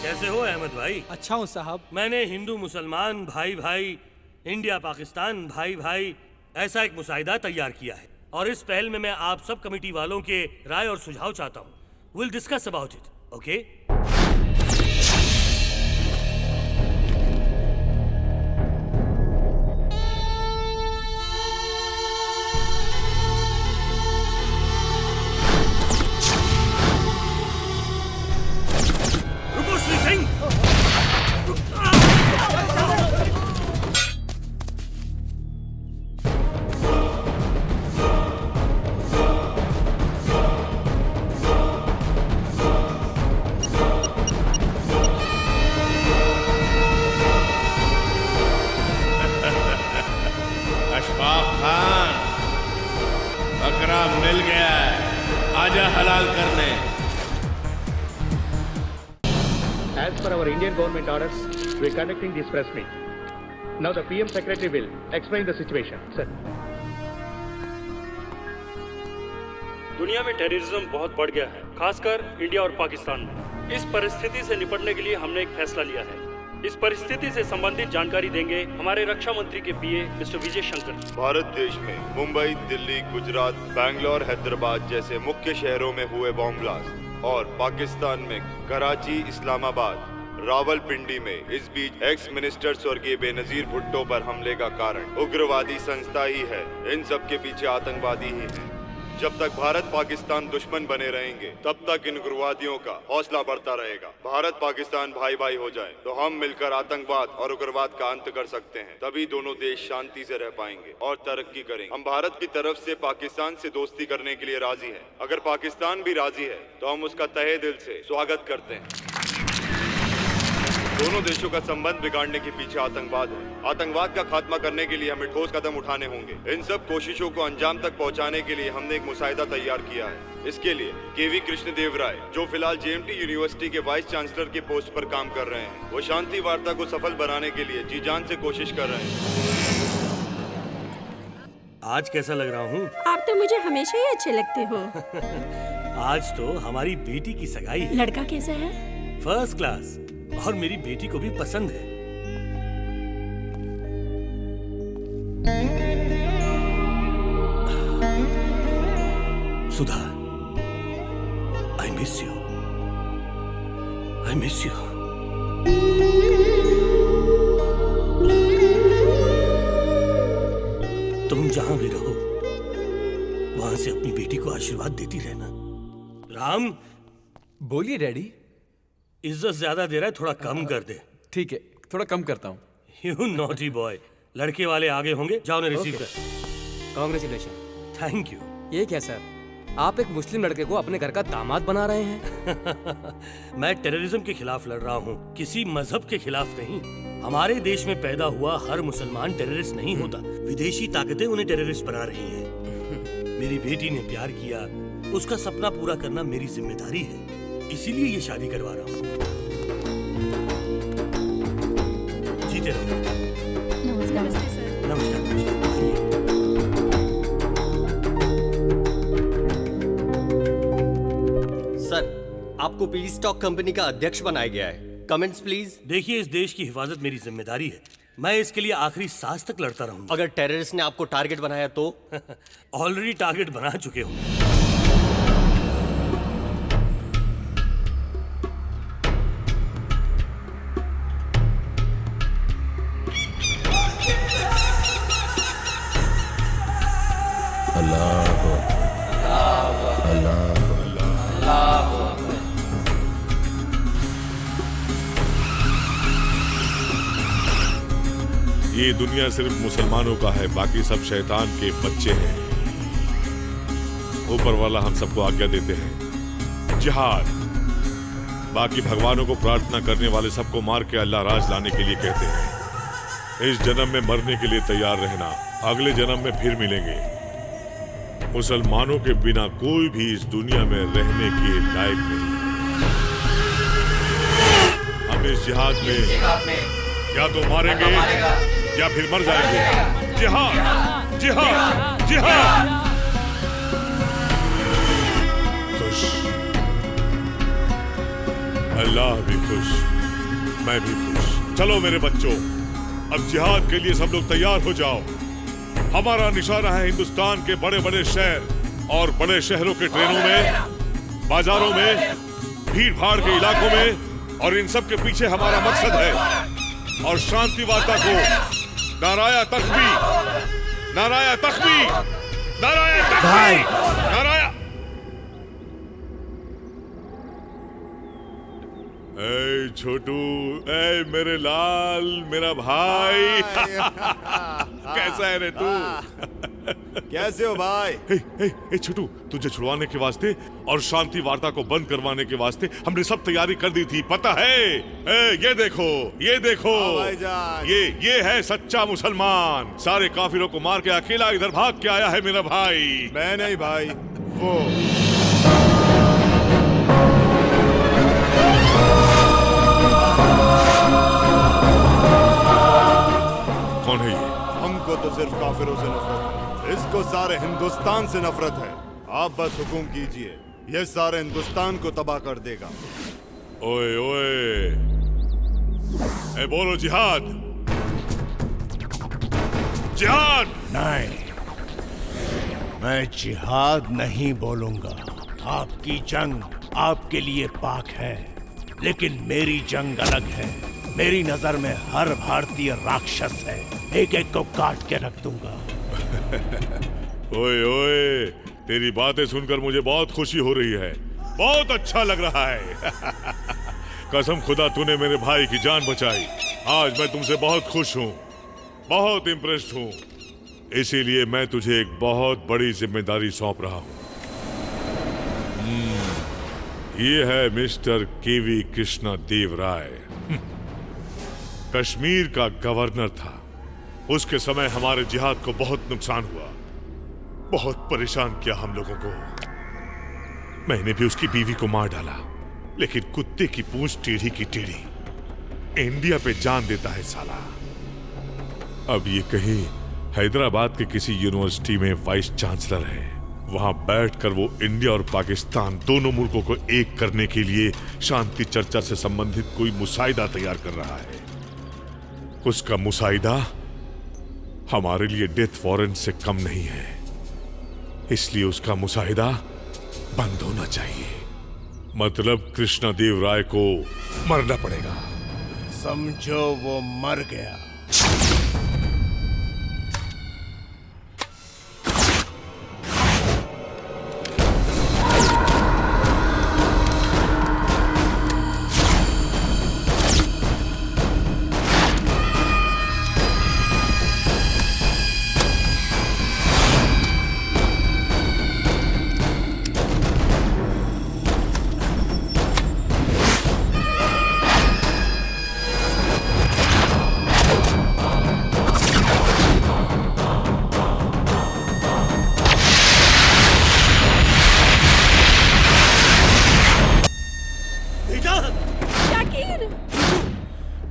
कैसे हो अहमद भाई? अच्छा हूँ साहब। मैंने हिंदू मुसलमान भाई भाई, इंडिया पाकिस्तान भाई भाई ऐसा एक मुसाहिदा तैयार किया है और इस पहल में मैं आप सब कमेटी वालों के राय और सुझाव चाहता हूँ। Will discuss about it, okay? रुको श्री सिंह। अशफाक खान, बकरा मिल गया है, आजा हलाल करने। As per our Indian government orders, we are conducting this press meet. Now the PM Secretary will explain the situation. Sir. दुनिया में टेररिज्म बहुत बढ़ गया है, खासकर इंडिया और पाकिस्तान में। इस परिस्थिति से निपटने के लिए हमने एक फैसला लिया है। इस परिस्थिति से संबंधित जानकारी देंगे हमारे रक्षा मंत्री के पीए मिस्टर विजय शंकर। भारत देश में मुंबई, दिल्ली, गुजरात, बैंगलोर, हैदराबाद जैसे मुख्य शहरों में हुए बॉम्ब ब्लास्ट और पाकिस्तान में कराची, इस्लामाबाद, रावलपिंडी में इस बीच एक्स मिनिस्टर स्वर्गीय बेनजीर भुट्टो पर हमले का कारण उग्रवादी संस्था ही है। इन सब के पीछे आतंकवादी ही है। जब तक भारत पाकिस्तान दुश्मन बने रहेंगे तब तक इन उग्रवादियों का हौसला बढ़ता रहेगा। भारत पाकिस्तान भाई भाई हो जाए तो हम मिलकर आतंकवाद और उग्रवाद का अंत कर सकते हैं। तभी दोनों देश शांति से रह पाएंगे और तरक्की करेंगे। हम भारत की तरफ से पाकिस्तान से दोस्ती करने के लिए राजी हैं। अगर पाकिस्तान भी राजी है तो हम उसका तहे दिल से स्वागत करते हैं। दोनों देशों का संबंध बिगाड़ने के पीछे आतंकवाद है। आतंकवाद का खात्मा करने के लिए हमें ठोस कदम उठाने होंगे। इन सब कोशिशों को अंजाम तक पहुंचाने के लिए हमने एक मुसाहिदा तैयार किया है। इसके लिए केवी कृष्णदेव राय, जो फिलहाल जेएमटी यूनिवर्सिटी के वाइस चांसलर की पोस्ट पर काम कर रहे हैं, वो शांति वार्ता को सफल बनाने के लिए जी जान से कोशिश कर रहे हैं। आज कैसा लग रहा हूँ? आप तो मुझे हमेशा ही अच्छे लगते हो। आज तो हमारी बेटी की सगाई है। लड़का कैसा है? फर्स्ट क्लास, और मेरी बेटी को भी पसंद है। Sudha, I miss you, I miss you. तुम जहां भी रहो वहां से अपनी बेटी को आशीर्वाद देती रहना। राम, बोलिए डैडी। इज्जत ज्यादा दे रहा है, थोड़ा कम कर दे। ठीक है, थोड़ा कम करता हूँ। You naughty boy. लड़के वाले आगे होंगे, जाओ ने रिसीव कर। कांग्रेचुलेशन। Thank you. ये क्या सर, आप एक मुस्लिम लड़के को अपने घर का दामाद बना रहे हैं? मैं टेररिज्म के खिलाफ लड़ रहा हूँ, किसी मजहब के खिलाफ नहीं। हमारे देश में पैदा हुआ हर मुसलमान टेररिस्ट नहीं होता। विदेशी ताकतें उन्हें टेररिस्ट बना रही हैं। मेरी बेटी ने प्यार किया, उसका सपना पूरा करना मेरी जिम्मेदारी है, इसीलिए ये शादी करवा रहा हूँ। जीते रहो। नमस्कार सर। नमस्कार, नमस्कार। आइए। सर, आपको पीस स्टॉक कंपनी का अध्यक्ष बनाया गया है। Comments please. देखिए, इस देश की हिफाजत मेरी जिम्मेदारी है। मैं इसके लिए आखिरी सांस तक लड़ता रहूंगा। अगर टेररिस्ट ने आपको टारगेट बनाया तो? ऑलरेडी टारगेट बना चुके हो। ये दुनिया सिर्फ मुसलमानों का है, बाकी सब शैतान के बच्चे हैं। ऊपर वाला हम सबको आज्ञा देते हैं जिहाद, बाकी भगवानों को प्रार्थना करने वाले सबको मार के अल्लाह राज लाने के लिए कहते हैं। इस जन्म में मरने के लिए तैयार रहना, अगले जन्म में फिर मिलेंगे। मुसलमानों के बिना कोई भी इस दुनिया में रहने के लायक नहीं। हम इस जिहाद में या तो मारेंगे या फिर मर जाएंगे। जिहाद, जिहाद, जिहाद। खुश, अल्लाह भी खुश। मैं भी खुश। चलो मेरे बच्चों, अब जिहाद के लिए सब लोग तैयार हो जाओ। हमारा निशाना है हिंदुस्तान के बड़े बड़े शहर और बड़े शहरों के ट्रेनों में, बाजारों में, भीड़ भाड़ के इलाकों में, और इन सब के पीछे हमारा मकसद है। और शांति वार्ता को नाराया तख्बी, नाराया तख्बी, नाराया तख्बी, नाराया। ए छोटू, ए मेरे लाल, मेरा भाई, कैसा है रे तू? कैसे हो भाई? ए छोटू, तुझे छुड़वाने के वास्ते और शांति वार्ता को बंद करवाने के वास्ते हमने सब तैयारी कर दी थी, पता है? ये देखो, ये देखो, ये है सच्चा मुसलमान। सारे काफिरों को मार के अकेला इधर भाग के आया है मेरा भाई। मैं नहीं भाई, वो। कौन है ये? हमको तो सिर्फ काफिरों से नफरत है, इसको सारे हिंदुस्तान से नफरत है। आप बस हुकुम कीजिए, ये सारे हिंदुस्तान को तबाह कर देगा। ओए ओए, ए बोलो जिहाद, जिहाद। नहीं, मैं जिहाद नहीं बोलूंगा। आपकी जंग आपके लिए पाक है, लेकिन मेरी जंग अलग है। मेरी नजर में हर भारतीय राक्षस है, एक एक को काट के रख दूंगा। ओए ओए, तेरी बातें सुनकर मुझे बहुत खुशी हो रही है, बहुत अच्छा लग रहा है। कसम खुदा, तूने मेरे भाई की जान बचाई। आज मैं तुमसे बहुत खुश हूँ, बहुत इम्प्रेस्ड हूँ। इसीलिए मैं तुझे एक बहुत बड़ी जिम्मेदारी सौंप रहा हूँ। ये है मिस्टर केवी कृष्णा देव राय। कश्मीर का गवर्नर था। उसके समय हमारे जिहाद को बहुत नुकसान हुआ, बहुत परेशान किया हम लोगों को। मैंने भी उसकी बीवी को मार डाला, लेकिन कुत्ते की पूंछ टेढ़ी की टेढ़ी। इंडिया पे जान देता है साला। अब ये कहीं हैदराबाद के किसी यूनिवर्सिटी में वाइस चांसलर है। वहां बैठकर वो इंडिया और पाकिस्तान दोनों मुल्कों को एक करने के लिए शांति चर्चा से संबंधित कोई मुसाहिदा तैयार कर रहा है। उसका मुसाहिदा हमारे लिए डेथ वारंट से कम नहीं है, इसलिए उसका मुसाहिदा बंद होना चाहिए। मतलब कृष्णा देव राय को मरना पड़ेगा। समझो वो मर गया।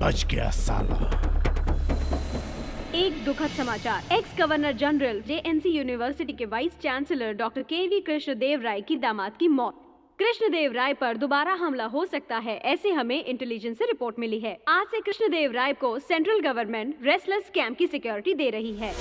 बच गया साला। एक दुखद समाचार। X governor general JNC university के वाइस चांसलर डॉक्टर केवी कृष्णदेव राय की दामाद की मौत। कृष्णदेव राय पर दोबारा हमला हो सकता है, ऐसे हमें इंटेलिजेंस से रिपोर्ट मिली है। आज से कृष्णदेव राय को सेंट्रल गवर्नमेंट रेस्टलेस कैंप की सिक्योरिटी दे रही है।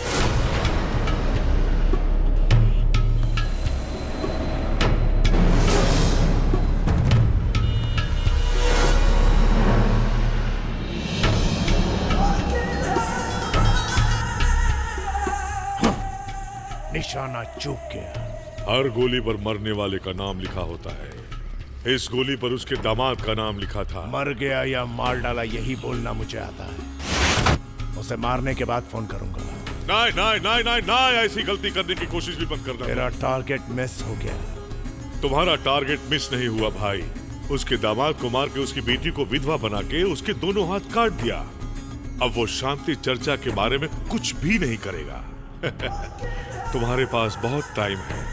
निशाना चूक गया। हर गोली पर मरने वाले का नाम लिखा होता है। इस गोली पर उसके दामाद का नाम लिखा था। मर गया या मार डाला यही बोलना मुझे आता है। उसे मारने के बाद फोन करूंगा। नहीं नहीं नहीं नहीं नहीं, ऐसी गलती करने की कोशिश भी बंद करना। मेरा टारगेट मिस हो गया। तुम्हारा टारगेट मिस नहीं हुआ भाई। उसके दामाद को मार के उसकी बेटी को विधवा बना के उसके दोनों हाथ काट दिया। अब वो शांति चर्चा के बारे में कुछ भी नहीं करेगा। तुम्हारे पास बहुत टाइम है,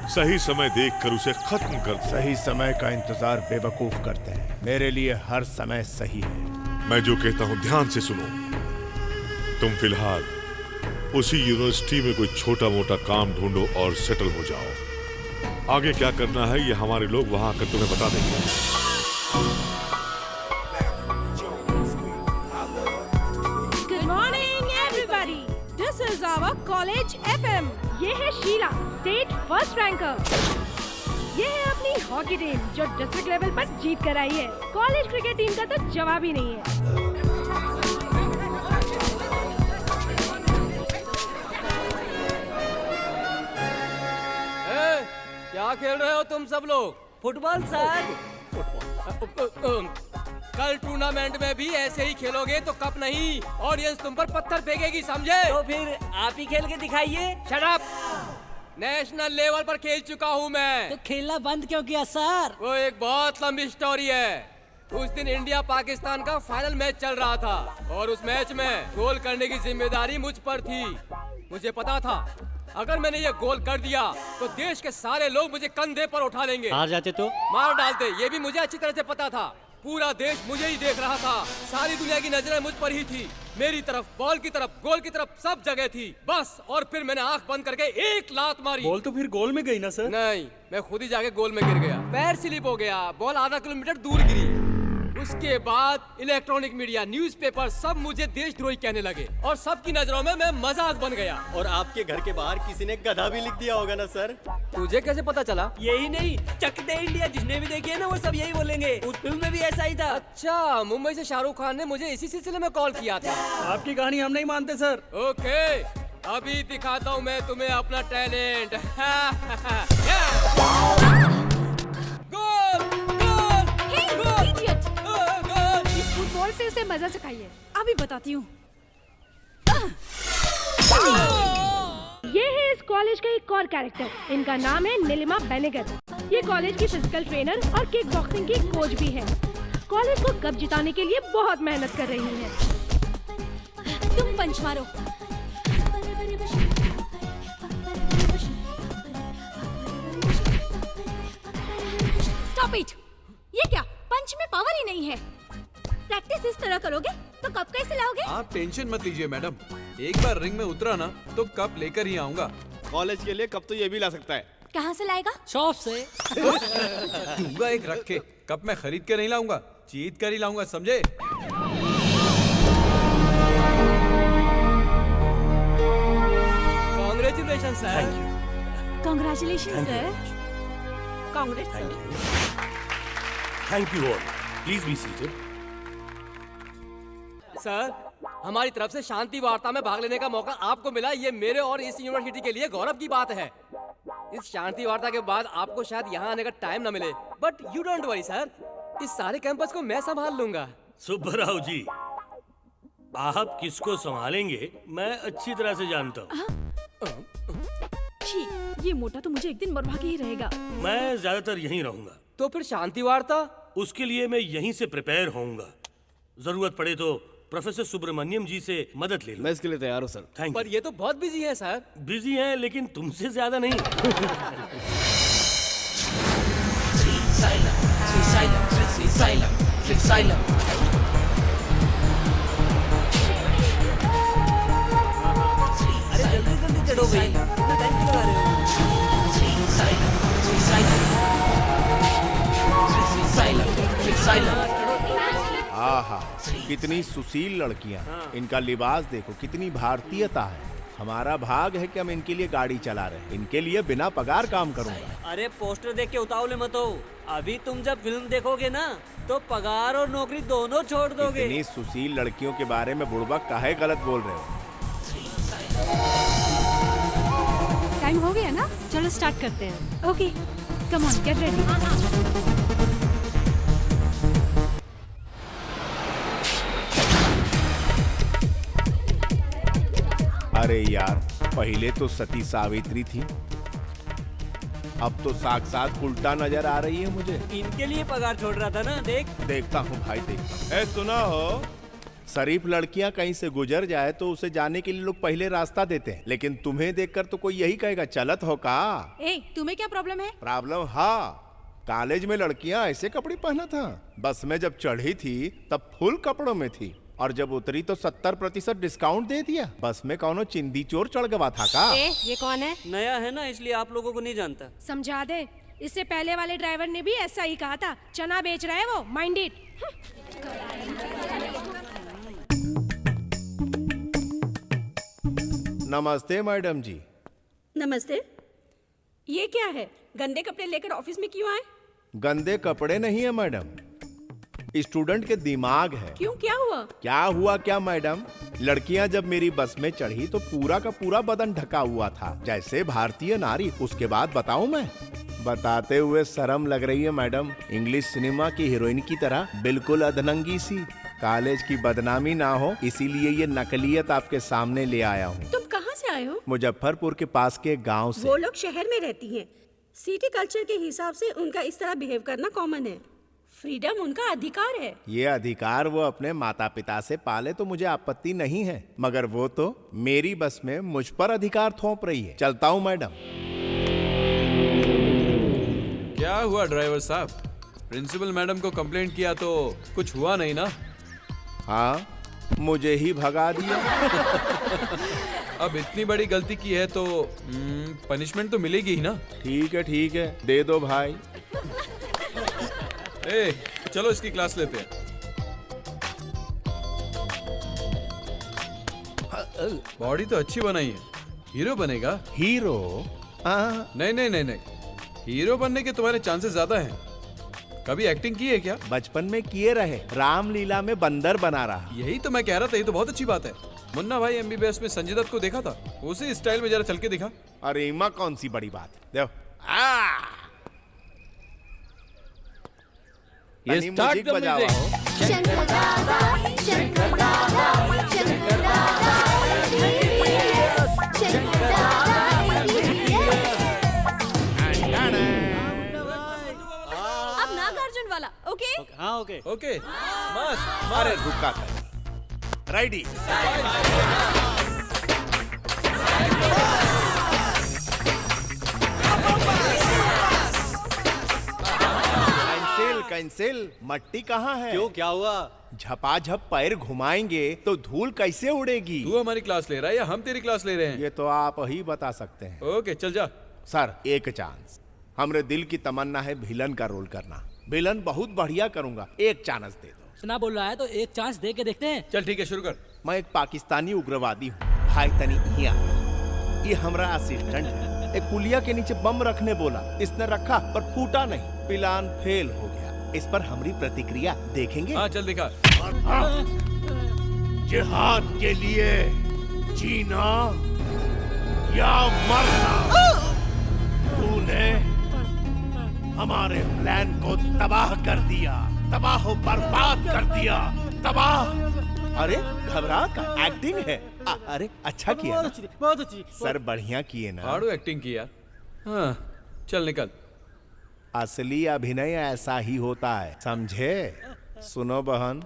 सही समय देखकर उसे खत्म कर दो। सही समय का इंतजार बेवकूफ करते हैं, मेरे लिए हर समय सही है। मैं जो कहता हूँ ध्यान से सुनो। तुम फिलहाल उसी यूनिवर्सिटी में कोई छोटा मोटा काम ढूंढो और सेटल हो जाओ। आगे क्या करना है ये हमारे लोग वहां आकर तुम्हें बता देंगे। Catch FM। ये है शीला, स्टेट फर्स्ट रैंकर। ये है अपनी हॉकी टीम जो डिस्ट्रिक्ट लेवल पर जीत कर आई है। कॉलेज क्रिकेट टीम का तो जवाब ही नहीं है। क्या खेल रहे हो तुम सब लोग? Football sir. कल टूर्नामेंट में भी ऐसे ही खेलोगे तो कप नहीं, ऑडियंस तुम पर पत्थर फेंकेगी, समझे? तो फिर आप ही खेल के दिखाइए। Shut up! नेशनल लेवल पर खेल चुका हूँ मैं। तो खेलना बंद क्यों किया सर? वो एक बहुत लंबी स्टोरी है। उस दिन इंडिया पाकिस्तान का फाइनल मैच चल रहा था और उस मैच में गोल करने की जिम्मेदारी मुझ पर थी। मुझे पता था अगर मैंने ये गोल कर दिया तो देश के सारे लोग मुझे कंधे पर उठा लेंगे। हार जाते तो मार डालते, ये भी मुझे अच्छी तरह से पता था। पूरा देश मुझे ही देख रहा था, सारी दुनिया की नजरें मुझ पर ही थी। मेरी तरफ, बॉल की तरफ, गोल की तरफ सब जगह थी। बस, और फिर मैंने आंख बंद करके एक लात मारी। बॉल तो फिर गोल में गई ना सर? नहीं, मैं खुद ही जाके गोल में गिर गया। पैर स्लिप हो गया, बॉल आधा किलोमीटर दूर गिरी। उसके बाद इलेक्ट्रॉनिक मीडिया, न्यूज़पेपर सब मुझे देशद्रोही कहने लगे और सबकी नजरों में मैं मजाक बन गया। और आपके घर के बाहर किसी ने गधा भी लिख दिया होगा ना सर? तुझे कैसे पता चला? यही नहीं, चक दे इंडिया जिसने भी देखी है ना वो सब यही बोलेंगे। उस फिल्म में भी ऐसा ही था। अच्छा, मुंबई से शाहरुख खान ने मुझे इसी सिलसिले में कॉल किया था। आपकी कहानी हम नहीं मानते सर। ओके, अभी दिखाता हूँ मैं तुम्हें अपना टैलेंट। फुटबॉल से उसे मजा चखाइए। अभी बताती हूँ। ये है इस कॉलेज का एक और कैरेक्टर। इनका नाम है नीलिमा बेनेगर। ये कॉलेज की फिजिकल ट्रेनर और किक बॉक्सिंग की कोच भी है। कॉलेज को कप जिताने के लिए बहुत मेहनत कर रही है। तुम पंच मारो। Stop it. ये क्या, पंच में पावर ही नहीं है। प्रैक्टिस इस तरह करोगे तो कप कैसे लाओगे? आप टेंशन मत लीजिए मैडम, एक बार रिंग में उतरा ना तो कप लेकर ही आऊंगा। कॉलेज के लिए कप तो ये भी ला सकता है। कहाँ से लाएगा? शॉप से। दूंगा एक रख के, कप मैं खरीद के नहीं लाऊंगा, जीत कर ही लाऊंगा, समझे? Congratulation sir. Thank you. Congratulation sir. Congress thank you. Thank you all. Please be seated. Sir, हमारी तरफ से शांति वार्ता में भाग लेने का मौका आपको मिला, ये मेरे और इस यूनिवर्सिटी के लिए गौरव की बात है। इस शांति वार्ता के बाद आपको शायद यहाँ आने का टाइम न मिले, but you don't worry sir, इस सारे कैंपस को मैं संभाल लूंगा। सुब्बाराव जी, आप किसको संभालेंगे मैं अच्छी तरह से जानता हूँ। ठीक, ये मोटा तो मुझे एक दिन मरवा के ही रहेगा। मैं ज्यादातर यहीं रहूंगा। तो फिर शांति वार्ता? उसके लिए मैं यहीं से प्रिपेयर होऊंगा। जरूरत पड़े तो प्रोफेसर सुब्रमण्यम जी से मदद ले लो। मैं इसके लिए तैयार हूँ सर। थैंक पर ये तो बहुत बिजी है सर। बिजी हैं लेकिन तुमसे ज्यादा नहीं। अरे जल्दी जल्दी चढ़ो भाई, इतना टाइम क्यों लगा रहे हो? आहा, कितनी सुशील लड़कियां। इनका लिबास देखो, कितनी भारतीयता है। हमारा भाग है कि हम इनके लिए गाड़ी चला रहे हैं। इनके लिए बिना पगार काम करूंगा। अरे पोस्टर देख के उतावले मत हो, अभी तुम जब फिल्म देखोगे ना तो पगार और नौकरी दोनों छोड़ दोगे। इतनी सुशील लड़कियों के बारे में बुड़बक काहे गलत बोल रहे हो? टाइम हो गया ना, चलो स्टार्ट करते हैं। Okay, come on, get ready. अरे यार, पहले तो सती सावित्री थी, अब तो साक्षात उल्टा नजर आ रही है मुझे। इनके लिए पगार छोड़ रहा था ना, देखता हूँ भाई, देखता हूँ। सुना हो, शरीफ लड़कियां कहीं से गुजर जाए तो उसे जाने के लिए लोग पहले रास्ता देते हैं, लेकिन तुम्हें देखकर तो कोई यही कहेगा चलत हो का। तुम्हें क्या प्रॉब्लम है? प्रॉब्लम? हाँ, कॉलेज में लड़कियां ऐसे कपड़े पहना था। बस में जब चढ़ी थी तब फुल कपड़ों में थी, और जब उतरी तो 70% डिस्काउंट दे दिया। बस में कौनो चिंदी चोर चढ़ गवा था का? ये कौन है? नया है ना इसलिए आप लोगों को नहीं जानता। समझा दे, इससे पहले वाले ड्राइवर ने भी ऐसा ही कहा था। चना बेच रहा है वो, माइंड इट। नमस्ते मैडम जी। नमस्ते। ये क्या है? गंदे कपड़े लेकर ऑफिस में क्यों आए? गंदे कपड़े नहीं है मैडम, स्टूडेंट के दिमाग है। क्यों, क्या हुआ? क्या हुआ क्या मैडम? लड़कियां जब मेरी बस में चढ़ी तो पूरा का पूरा बदन ढका हुआ था, जैसे भारतीय नारी। उसके बाद बताऊं मैं? बताते हुए शर्म लग रही है मैडम। इंग्लिश सिनेमा की हीरोइन की तरह बिल्कुल अधनंगी सी। कॉलेज की बदनामी ना हो इसीलिए ये नकलियत आपके सामने ले आया हूँ। तुम कहाँ से आए हो? मुजफ्फरपुर के पास के गांव से। वो लोग शहर में रहती हैं। सिटी कल्चर के हिसाब से उनका इस तरह बिहेव करना कॉमन है। फ्रीडम उनका अधिकार है। ये अधिकार वो अपने माता पिता से पाले तो मुझे आपत्ति नहीं है, मगर वो तो मेरी बस में मुझ पर अधिकार थोप रही है। चलता हूँ मैडम। क्या हुआ ड्राइवर साहब? प्रिंसिपल मैडम को कंप्लेंट किया तो कुछ हुआ नहीं ना? हाँ, मुझे ही भगा दिया। अब इतनी बड़ी गलती की है तो पनिशमेंट तो मिलेगी ही ना? ठीक है, दे दो भाई। ए, चलो इसकी क्लास लेते हैं। बॉडी तो अच्छी बनाई है, हीरो बनेगा? हीरो? नहीं, हीरो बनने के तुम्हारे चांसेस ज्यादा हैं। कभी एक्टिंग की है क्या? बचपन में किए रहे, रामलीला में बंदर बना रहा। यही तो मैं कह रहा था, ये तो बहुत अच्छी बात है। मुन्ना भाई MBBS में संजय दत्त को देखा था, उसी स्टाइल में जरा चल के दिखा। अरे इमा कौन सी बड़ी बात है, देखो। ये स्टार्ट कर बजावा हो। शंकर दादा, शंकर दादा, शंकर दादा, शंकर दादा। अब नागार्जुन वाला, ओके? हाँ ओके। ओके, मस्त। अरे रुका था। रेडी। कैंसिल। मट्टी कहाँ है? क्यों, क्या हुआ? झपाझप पैर घुमाएंगे तो धूल कैसे उड़ेगी? तू हमारी क्लास ले रहा है या हम तेरी क्लास ले रहे हैं? ये तो आप ही बता सकते हैं। ओके, चल जा। सर, एक चांस। हमरे दिल की तमन्ना है विलन का रोल करना। विलन बहुत बढ़िया करूंगा, एक चांस दे दो। सुना बोल रहा है तो एक चांस दे के देखते हैं। चल ठीक है, शुरू कर। मैं एक पाकिस्तानी उग्रवादी हूँ, भाई तनी यहाँ। ये हमारा असिस्टेंट है। एक पुलिया के नीचे बम रखने बोला, इसने रखा पर फूटा नहीं, प्लान फेल हो गया। इस पर हमारी प्रतिक्रिया देखेंगे? हाँ चल दिखा। जिहाद के लिए जीना या मरना। तूने हमारे प्लान को तबाह कर दिया, तबाह बर्बाद कर दिया, तबाह। अरे घबरा का एक्टिंग है। अरे अच्छा किया, बहुत अच्छी। सर बढ़िया किए ना। हार्ड एक्टिंग किया। हाँ चल निकल। असली अभिनय ऐसा ही होता है, समझे? सुनो बहन,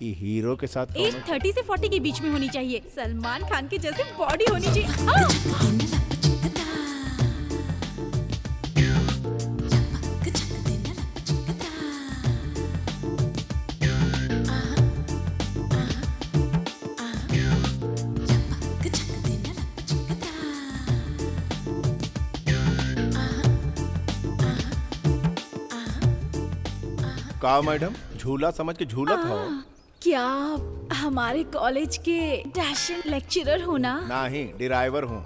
ये हीरो के साथ एज 30 से 40 के बीच में होनी चाहिए। सलमान खान के जैसे बॉडी होनी चाहिए। का मैडम, झूला समझ के झूलत हो? क्या आप हमारे कॉलेज के डैशिंग लेक्चरर हो ना? नहीं, ड्राइवर हूँ।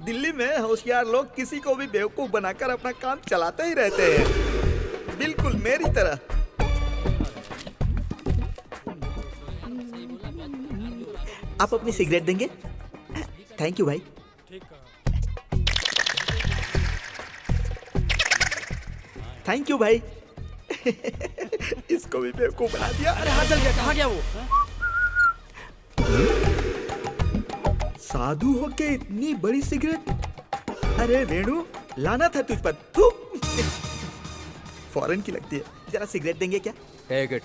दिल्ली में होशियार लोग किसी को भी बेवकूफ बनाकर अपना काम चलाते ही रहते हैं, बिल्कुल मेरी तरह। आप अपनी सिगरेट देंगे? थैंक यू भाई। थैंक यू भाई। इसको भी बेवकूफ बना दिया। अरे हाँ चल गया, कहाँ गया वो? साधु होके इतनी बड़ी सिगरेट। अरे वेणु, लाना था तुझ पर। थू। फॉरेन की लगती है। जरा सिगरेट देंगे क्या? Take it.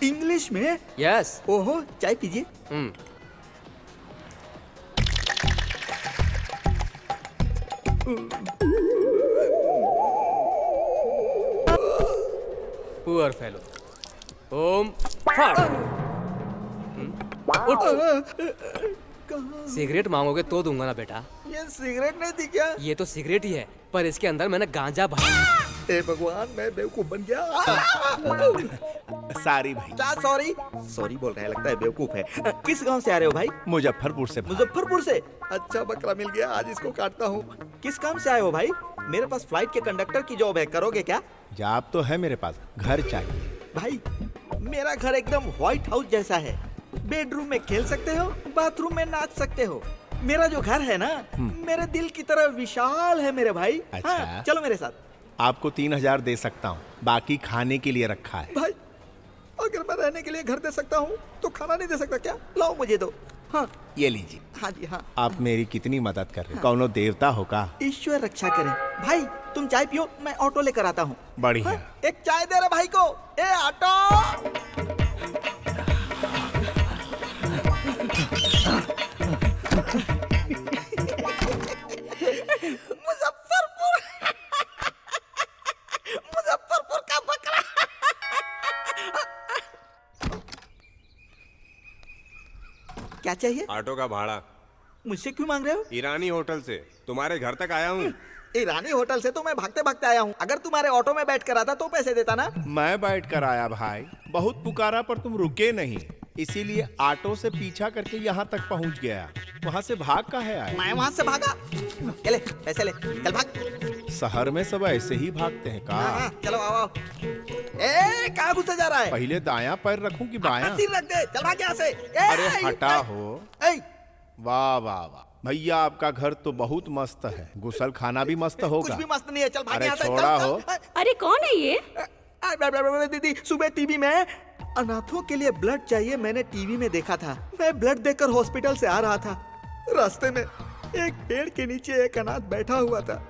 इंग्लिश में? यस। ओहो, चाय पीजिए। Poor fellow. ओम फट। उठ। सिगरेट मांगोगे तो दूंगा ना बेटा। ये सिगरेट नहीं थी क्या? ये तो सिगरेट ही है, पर इसके अंदर मैंने गांजा भरा। हे भगवान, मैं बेवकूफ बन गया। सारी भाई। सॉरी सॉरी बोल रहा है, लगता है बेवकूफ है। किस गांव से आ रहे हो भाई? मुजफ्फरपुर से। मुजफ्फरपुर से? अच्छा बकरा मिल गया, आज इसको काटता हूँ। किस काम से आए हो भाई? मेरे पास फ्लाइट के कंडक्टर की जॉब है, करोगे क्या? जॉब तो है मेरे पास, घर चाहिए। भाई मेरा घर एकदम व्हाइट हाउस जैसा है। बेडरूम में खेल सकते हो, बाथरूम में नाच सकते हो। मेरा जो घर है ना, मेरे दिल की तरह विशाल है मेरे भाई। अच्छा। हाँ, चलो मेरे साथ। आपको 3000 दे सकता हूँ, बाकी खाने के लिए रखा है। भाई अगर मैं रहने के लिए घर दे सकता हूँ तो खाना नहीं दे सकता क्या? लाओ मुझे दो। हाँ ये लीजिए। हाँ जी हाँ। आप मेरी कितनी मदद कर रहे हैं। कौनो देवता होगा। ईश्वर रक्षा करे। भाई तुम चाय पियो, मैं ऑटो लेकर आता हूँ। बढ़िया। हाँ, एक चाय दे रहे भाई को। ए ऑटो। मुजफ्फरपुर का बकरा। क्या चाहिए? ऑटो का भाड़ा। मुझसे क्यों मांग रहे हो? ईरानी होटल से तुम्हारे घर तक आया हूँ। ईरानी होटल से तो मैं भागते भागते आया हूँ। अगर तुम्हारे ऑटो में बैठ कर आता तो पैसे देता ना। मैं बैठ कर आया भाई, बहुत पुकारा पर तुम रुके नहीं, इसीलिए ऑटो से पीछा करके यहाँ तक पहुँच गया। वहाँ से भाग का है आया। मैं वहाँ से भागा? ले पैसे ले, चल भाग। शहर में सब ऐसे ही भागते हैं का? हाँ, चलो आओ। ए कहाँ घुसा जा रहा है? पहले दायां पैर रखूं कि बायां? सिर रख दे, चल भाग यहाँ से। अरे हटा हो। वाह वाह वाह भैया, आपका घर तो बहुत मस्त है, गुसल खाना भी मस्त होगा। कुछ भी मस्त नहीं है, चल भाग अरे यहाँ से। छोड़ा हो। अरे कौन है ये? दीदी सुबह टीवी में अनाथों के लिए ब्लड चाहिए, मैंने टीवी में देखा था। मैं ब्लड देकर हॉस्पिटल से आ रहा था, रास्ते में एक पेड़ के नीचे एक अनाथ बैठा हुआ था।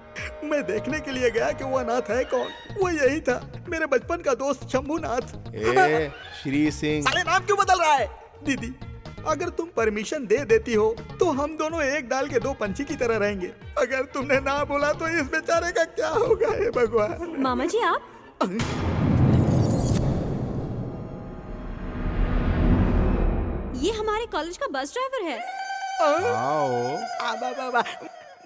मैं देखने के लिए गया कि वो अनाथ है कौन। वो यही था, मेरे बचपन का दोस्त शंभूनाथ। ए, श्री सिंह। साले नाम क्यों बदल रहा है? दीदी अगर तुम परमिशन दे देती हो तो हम दोनों एक डाल के दो पंछी की तरह रहेंगे। अगर तुमने ना बोला तो इस बेचारे का क्या होगा? हे भगवान। मामा जी आप? ये हमारे कॉलेज का बस ड्राइवर है।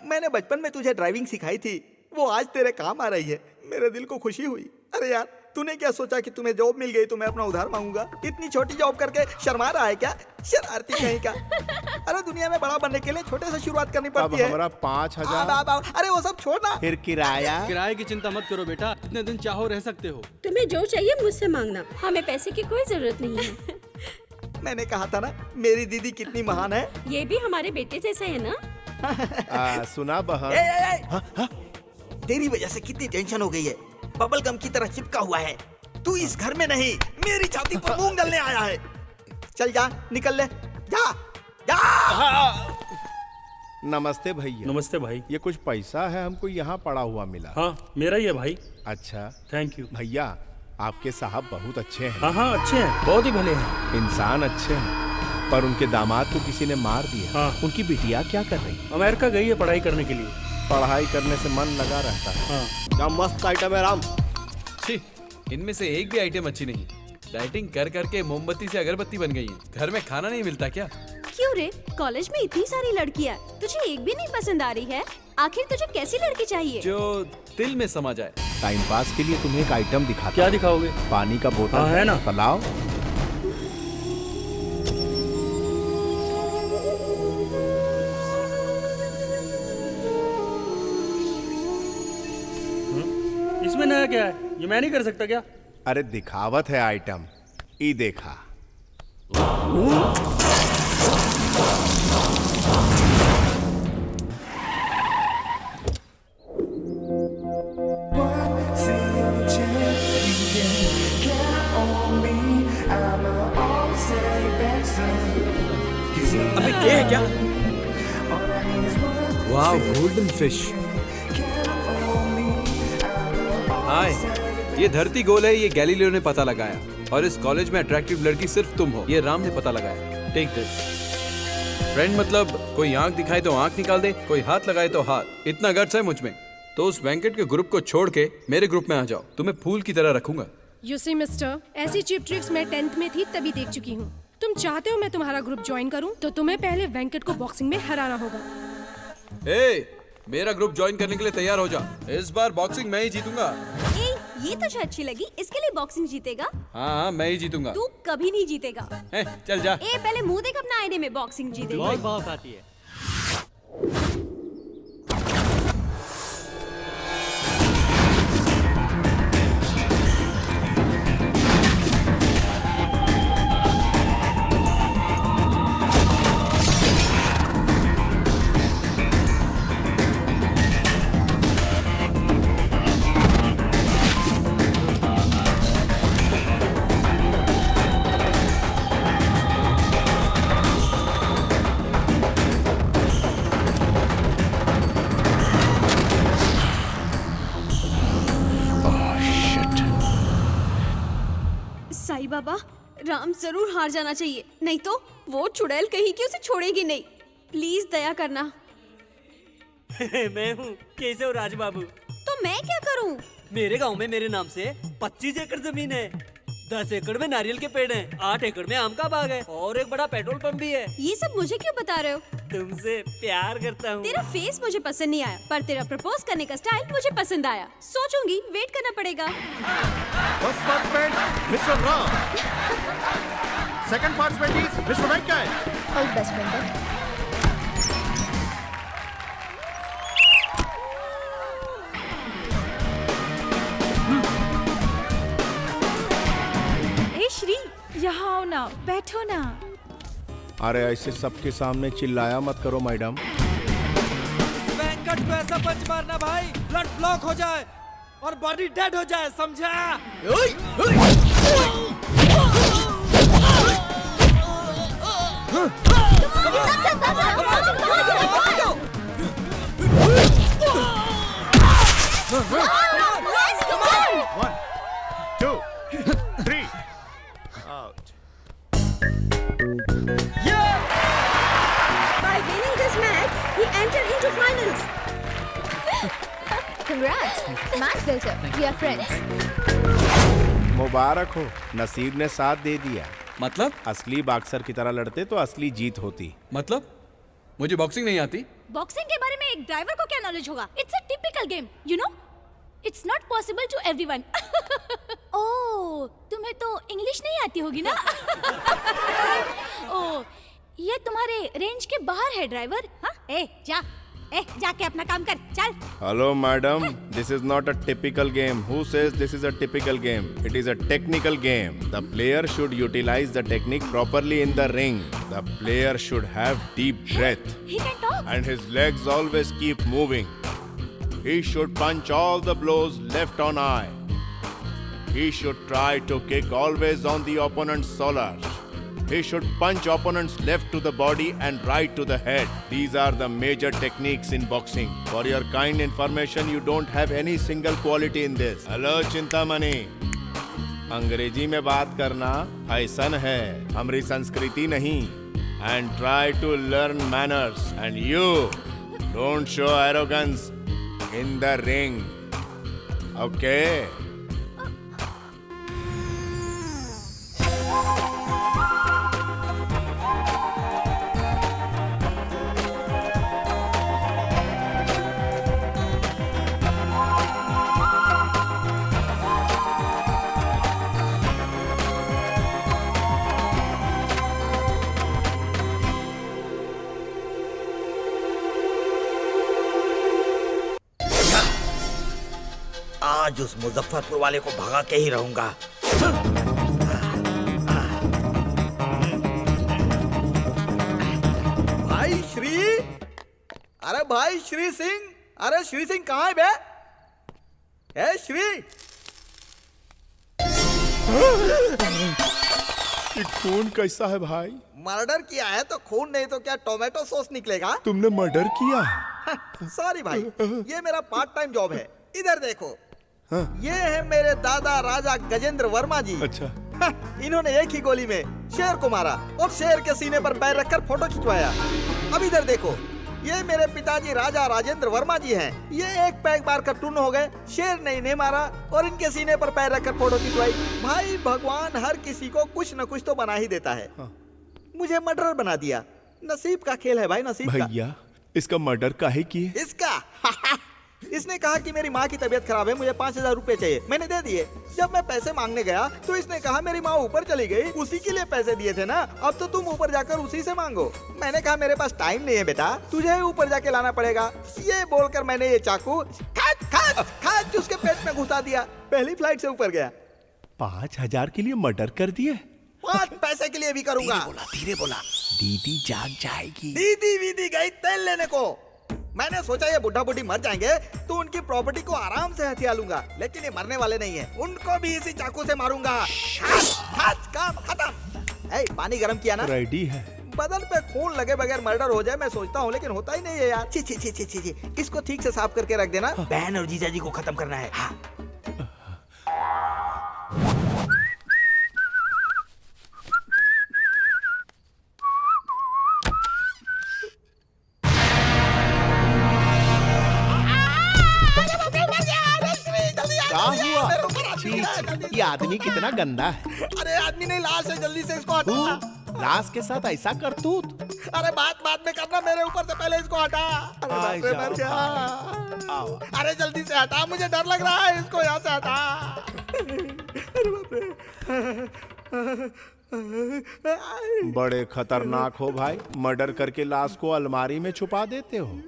मैंने बचपन में तुझे ड्राइविंग सिखाई थी, वो आज तेरे काम आ रही है। मेरे दिल को खुशी हुई। अरे यार तूने क्या सोचा कि तुम्हें जॉब मिल गई तो मैं अपना उधार मांगूंगा? इतनी छोटी जॉब करके शर्मा रहा है क्या? शरारती कहीं का। अरे दुनिया में बड़ा बनने के लिए छोटे से शुरुआत करनी पड़ती है। अब हमारा 5000। अरे वो सब छोड़ना। फिर किराया? किराए की चिंता मत करो बेटा, इतने दिन चाहो रह सकते हो। तुम्हें जो चाहिए मुझसे मांगना, हमें पैसे की कोई जरूरत नहीं है। मैंने कहा था ना मेरी दीदी कितनी महान है। ये भी हमारे बेटे जैसा है ना? सुना बहन, तेरी वजह से कितनी टेंशन हो गई है। बबल गम की तरह चिपका हुआ है। तू इस घर में नहीं, मेरी छाती पर मूंग डलने आया है। चल जा, निकल ले, जा जा। नमस्ते भैया। नमस्ते भाई। ये कुछ पैसा है, हमको यहाँ पड़ा हुआ मिला। हाँ मेरा ही है भाई। अच्छा थैंक यू भैया। आपके साहब बहुत अच्छे हैं। हाँ हाँ अच्छे हैं, बहुत ही भले हैं। इंसान अच्छे हैं, पर उनके दामाद को किसी ने मार दिया। हाँ। उनकी बिटिया क्या कर रही? अमेरिका गई है पढ़ाई करने के लिए। पढ़ाई करने से मन लगा रहता है। हाँ। क्या मस्त आइटम है राम। छी, इनमें से एक भी आइटम अच्छी नहीं। डाइटिंग कर करके मोमबत्ती से अगरबत्ती बन गई है। घर में खाना नहीं मिलता क्या? क्यों रे, कॉलेज में इतनी सारी लड़कियाँ, तुझे एक भी नहीं पसंद आ रही है? आखिर तुझे कैसी लड़की चाहिए? जो दिल में समा जाए। टाइम पास के लिए तुम्हें एक आइटम दिखाता। क्या दिखाओगे? पानी का बोतल। हाँ, है ना? पलाओ। इसमें नया क्या है? ये मैं नहीं कर सकता क्या? अरे दिखावत है आइटम, ई देखा। अबे ये है क्या? वाह, गोल्डन फिश। हाय, ये धरती गोल है, ये गैलीलियो ने पता लगाया। और इस कॉलेज में अट्रैक्टिव लड़की सिर्फ तुम हो, ये राम ने पता लगाया। Take this. फ्रेंड मतलब कोई आंख दिखाए तो आंख निकाल दे, कोई हाथ लगाए तो हाथ। इतना गट्स है मुझ में। तो उस वेंकट के ग्रुप को छोड़ के मेरे ग्रुप में आ जाओ, तुम्हें फूल की तरह रखूंगा। यू सी मिस्टर, ऐसी चीप ट्रिक्स मैं 10th में थी तभी देख चुकी हूँ। तुम चाहते हो मैं तुम्हारा ग्रुप ज्वाइन करूँ तो तुम्हें पहले वेंकट को बॉक्सिंग में हराना होगा। ए, मेरा ग्रुप ज्वाइन करने के लिए तैयार हो जा। इस बार बॉक्सिंग मैं ही जीतूंगा। ये तुझे अच्छी लगी, इसके लिए बॉक्सिंग जीतेगा? हाँ मैं ही जीतूंगा। तू कभी नहीं जीतेगा। चल जा। ए पहले मुंह देख अपना आईने में, बॉक्सिंग जीतेगा। बहुत भाव खाती है। साईं बाबा, राम जरूर हार जाना चाहिए, नहीं तो वो चुड़ैल कहीं की उसे छोड़ेगी नहीं। प्लीज दया करना। मैं हूँ कैसे हो राज बाबू? तो मैं क्या करूँ? मेरे गांव में मेरे नाम से 25 एकड़ जमीन है। 10 एकड़ में नारियल के पेड़ हैं, 8 एकड़ में आम का बाग है और एक बड़ा पेट्रोल पंप भी है। ये सब मुझे क्यों बता रहे हो? तुमसे प्यार करता हूँ। तेरा फेस मुझे पसंद नहीं आया, पर तेरा प्रपोज करने का स्टाइल मुझे पसंद आया। सोचूंगी, वेट करना पड़ेगा। First participant mister Ram, second participant is mister Venkat. All best Venkat. ए श्री, यहाँ आओ ना, बैठो ना। अरे ऐसे सबके सामने चिल्लाया मत करो मैडम। वेंकट को ऐसा पंच मारना भाई, ब्लड ब्लॉक हो जाए और बॉडी डेड हो जाए, समझा? One, 2, 3, out. By winning this match, he entered into finals. Congrats. Match builder. We are friends. मुबारक हो, नसीब ने साथ दे दिया। मतलब? असली बॉक्सर की तरह लड़ते तो असली जीत होती। मतलब? मुझे बॉक्सिंग नहीं आती। बॉक्सिंग के बारे में एक ड्राइवर को क्या नॉलेज होगा? It's a typical game, you know. It's not possible to everyone. Oh, तुम्हें तो इंग्लिश नहीं आती होगी ना? ओह, ये तुम्हारे रेंज के बाहर है ड्राइवर। हाँ, जाके अपना काम कर, चल। Hello madam, this is not a typical game. Who says this is a typical game? It is a technical game. The player should utilize the technique properly in the ring. The player should have deep breath He can talk. and his legs always keep moving. He should punch all the blows left on eye. He should try to kick always on the opponent's solar. He should punch opponents left to the body and right to the head. These are the major techniques in boxing. For your kind information, you don't have any single quality in this. Hello, Chintamani. अंग्रेजी में बात करना fashion है, हमारी संस्कृति नहीं. And try to learn manners. And you, don't show arrogance in the ring. Okay? आज उस मुजफ्फरपुर वाले को भगा के ही रहूंगा। भाई श्री, अरे भाई श्री सिंह, अरे श्री सिंह कहाँ है बे? ए श्री, ये खून कैसा है भाई? मर्डर किया है तो खून नहीं तो क्या टोमेटो सॉस निकलेगा? तुमने मर्डर किया? सॉरी भाई, ये मेरा पार्ट टाइम जॉब है। इधर देखो, हाँ। ये है मेरे दादा राजा गजेंद्र वर्मा जी। अच्छा। इन्होंने एक ही गोली में शेर को मारा और शेर के सीने पर पैर रखकर फोटो खिंचवाया। अब इधर देखो, ये मेरे पिताजी राजा राजेंद्र वर्मा जी हैं। ये एक पैक मार कर टून हो गए, शेर ने इन्हें मारा और इनके सीने पर पैर रखकर फोटो खिंचवाई। भाई भगवान हर किसी को कुछ न कुछ तो बना ही देता है। मुझे मर्डर बना दिया। नसीब का खेल है भाई, नसीब का। भैया, इसका मर्डर काहे किए? इसने कहा कि मेरी माँ की तबीयत खराब है, मुझे 5,000 रुपए चाहिए। मैंने दे दिए। जब मैं पैसे मांगने गया तो इसने कहा मेरी माँ ऊपर चली गई, उसी के लिए पैसे दिए थे ना, अब तो तुम ऊपर जाकर उसी से मांगो। मैंने कहा मेरे पास टाइम नहीं है बेटा, तुझे ऊपर जाके लाना पड़ेगा। ये बोलकर मैंने ये चाकू खाच उसके पेट में घुसा दिया। पहली फ्लाइट से ऊपर गया। 5,000 के लिए मर्डर कर दिए? 5 पैसे के लिए भी करूंगा। धीरे बोला। दीदी जाग जाएगी। दीदी वीदी गई तेल लेने को। मैंने सोचा ये बुढ़ा बुढ़ी मर जाएंगे तो उनकी प्रॉपर्टी को आराम से हथिया लूंगा, लेकिन ये मरने वाले नहीं है, उनको भी इसी चाकू से मारूंगा। काम खत्म। पानी गर्म किया ना? रेडी है। बदन पे खून लगे बगैर मर्डर हो जाए मैं सोचता हूँ, लेकिन होता ही नहीं है यार। छी। इसको ठीक से साफ करके रख देना। बहन और जीजाजी को खत्म करना है। हाँ। क्या हुआ? ये आदमी कितना गंदा है। अरे आदमी नहीं, लाश है, जल्दी से इसको हटा। लाश के साथ ऐसा करतूत? अरे बात में करना, मेरे ऊपर से पहले इसको हटा। अरे बाप रे, मर गया। अरे जल्दी से हटा, मुझे डर लग रहा है, इसको यहाँ से हटा। अरे बाप रे। बड़े खतरनाक हो भाई, मर्डर करके लाश को अलमारी में छुपा देते हो।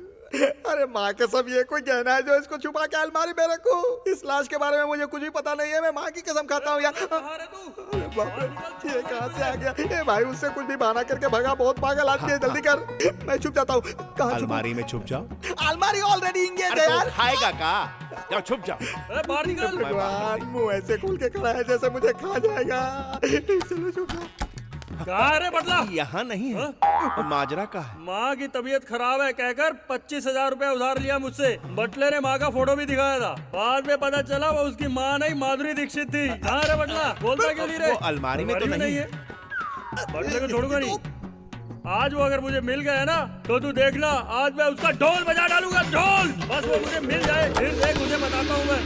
अरे माँ कसम, ये कोई गहना है जो इसको छुपा के अलमारी में रखूं? इस लाश के बारे में मुझे कुछ भी पता नहीं है, मैं माँ की कसम खाता हूँ यार। अरे बाप रे, ये कहाँ से आ गया? ए भाई, उससे कुछ भी बहाना करके भगा, बहुत पागल आदमी है, जल्दी कर। मैं छुप जाता हूँ। कहाँ? अलमारी में छुप जाओ। अलमारी ऑलरेडी इंगेज है यार। खाएगा का? जाओ छुप जाओ। बाहर निकल। भगवान, मुंह ऐसे खोल के खड़ा है जैसे मुझे खा जाएगा। चलो छुप जाओ। कहाँ रे बटला? यहाँ नहीं है। माजरा का है। माँ की तबीयत खराब है कहकर 25,000 रुपए उधार लिया मुझसे। बटले ने माँ का फोटो भी दिखाया था, बाद में पता चला वो उसकी माँ नहीं माधुरी दीक्षित थी। कहाँ रे बटला? बोलता क्यों नहीं रे? वो अलमारी में तो नहीं है। बटले को छोड़ूंगा नहीं। आज वो अगर मुझे मिल गया ना तो तू देखना, आज मैं उसका ढोल बजा डालूंगा, ढोल। बस वो मुझे मिल जाए, फिर देख मुझे बताता हूँ मैं।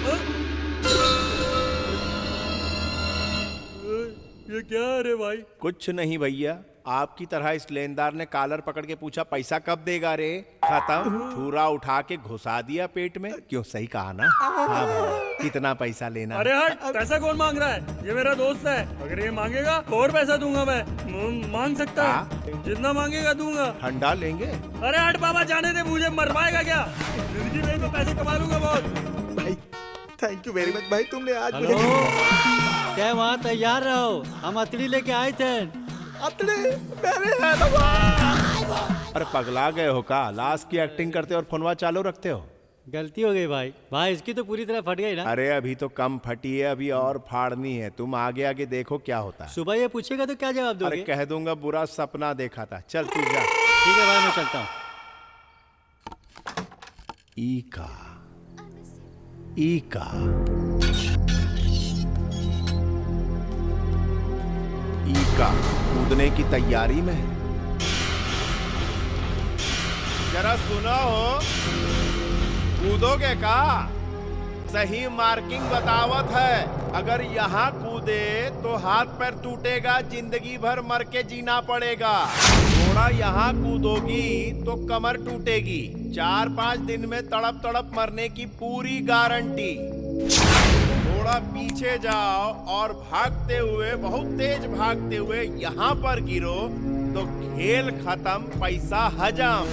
ये क्या है रे भाई? कुछ नहीं भैया, आपकी तरह इस लेनदार ने कॉलर पकड़ के पूछा पैसा कब देगा रे? खत्म, ठूरा उठा के घुसा दिया पेट में। क्यों, सही कहा ना? हाँ भाई, कितना पैसा लेना? अरे हट, पैसा कौन मांग रहा है? ये मेरा दोस्त है, अगर ये मांगेगा और पैसा दूंगा मैं। मांग सकता है, जितना मांगेगा दूंगा। ठंडा लेंगे? अरे हट बाबा, जाने दे, मुझे मरवाएगा क्या? जिंदगी में तो पैसे कमा लूंगा बहुत। भाई थैंक यू वेरी मच भाई, तुमने आज मुझे। क्या वहाँ तैयार रहो, हम अतड़ी लेके आए थे। अतड़ी मेरे है भगवान। अरे पगला गए हो का? लाश की एक्टिंग करते और फोनवा चालू रखते हो। गलती हो गई भाई। भाई इसकी तो पूरी तरह फट गई ना। अरे अभी तो कम फटी है, अभी और फाड़नी है। तुम आगे आगे देखो क्या होता है। सुबह ये पूछेगा तो क्या जवाब दोगे? अरे कह दूंगा बुरा सपना देखा था। चल तू जा। ठीक है भाई, मैं चलता हूँ। ईका कूदने की तैयारी में। जरा सुना हो, कूदोगे का? सही मार्किंग बतावत है, अगर यहाँ कूदे तो हाथ पैर टूटेगा, जिंदगी भर मर के जीना पड़ेगा। थोड़ा यहाँ कूदोगी तो कमर टूटेगी, 4-5 दिन में तड़प तड़प मरने की पूरी गारंटी। थोड़ा पीछे जाओ और भागते हुए, बहुत तेज भागते हुए यहाँ पर गिरो तो खेल खत्म, पैसा हजम।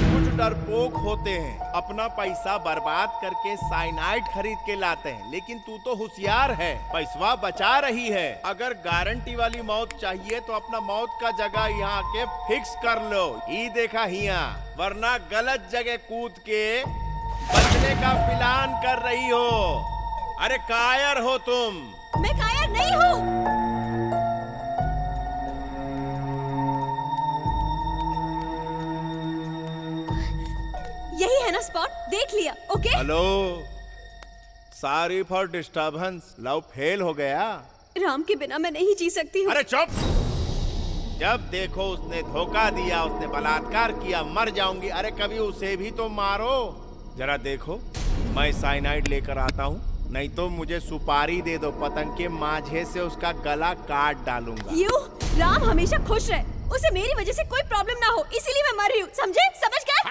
कुछ डरपोक होते हैं, अपना पैसा बर्बाद करके साइनाइड खरीद के लाते हैं, लेकिन तू तो होशियार है, पैसा बचा रही है। अगर गारंटी वाली मौत चाहिए तो अपना मौत का जगह यहाँ के फिक्स कर लो। ये देखा हिया, वरना गलत जगह कूद के बचने का प्लान कर रही हो। अरे कायर हो तुम। मैं कायर नहीं हूँ। यही है ना स्पॉट, देख लिया। Okay hello, sorry for disturbance. Love fail हो गया। राम के बिना मैं नहीं जी सकती हूँ। अरे चुप। जब देखो उसने धोखा दिया, उसने बलात्कार किया, मर जाऊंगी। अरे कभी उसे भी तो मारो। जरा देखो, मैं साइनाइड लेकर आता हूँ, नहीं तो मुझे सुपारी दे दो, पतंग के माझे से उसका गला काट डालूंगा। यू, राम हमेशा खुश रहे, उसे मेरी वजह से कोई प्रॉब्लम ना हो, इसीलिए मैं मर रही हूँ, समझे? समझ गए?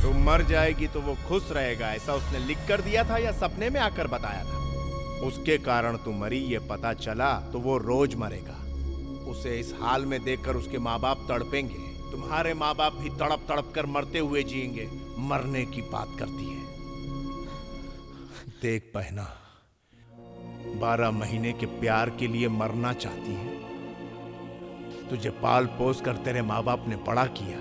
तुम मर जाएगी तो वो खुश रहेगा, ऐसा उसने लिख कर दिया था या सपने में आकर बताया था? उसके कारण तू मरी ये पता चला तो वो रोज मरेगा। उसे इस हाल में देखकर उसके माँ बाप तड़पेंगे। तुम्हारे माँ बाप भी तड़प तड़प कर मरते हुए जिएंगे। मरने की बात करती है। देख बहना, 12 महीने के प्यार के लिए मरना चाहती है। तुझे पाल पोस कर तेरे माँ बाप ने बड़ा किया।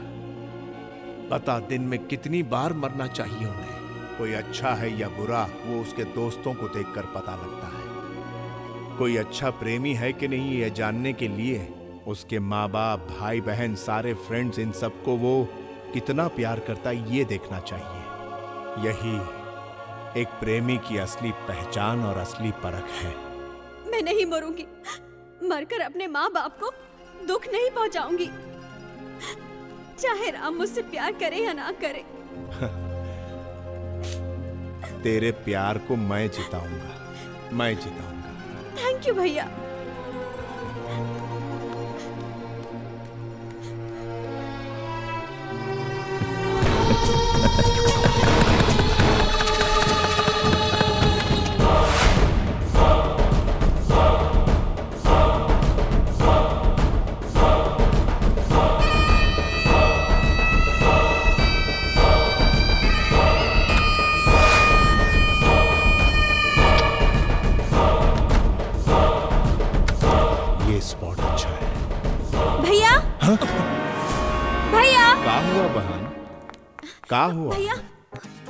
बता दिन में कितनी बार मरना चाहिए उन्हें? कोई अच्छा है या बुरा वो उसके दोस्तों को देखकर पता लगता है। कोई अच्छा प्रेमी है कि नहीं यह जानने के लिए उसके माँ बाप, भाई बहन, सारे फ्रेंड्स, इन सबको वो कितना प्यार करता है ये देखना चाहिए। यही एक प्रेमी की असली पहचान और असली परख है। मैं नहीं मरूंगी। मरकर अपने माँ बाप को दुख नहीं पहुंचाऊंगी। चाहे राम मुझसे प्यार करे या ना करे। तेरे प्यार को मैं जिताऊंगा, मैं जिताऊंगा। थैंक यू भैया। ये स्पॉट अच्छा है। भैया, भैया, का हुआ बहन? का हुआ? भैया,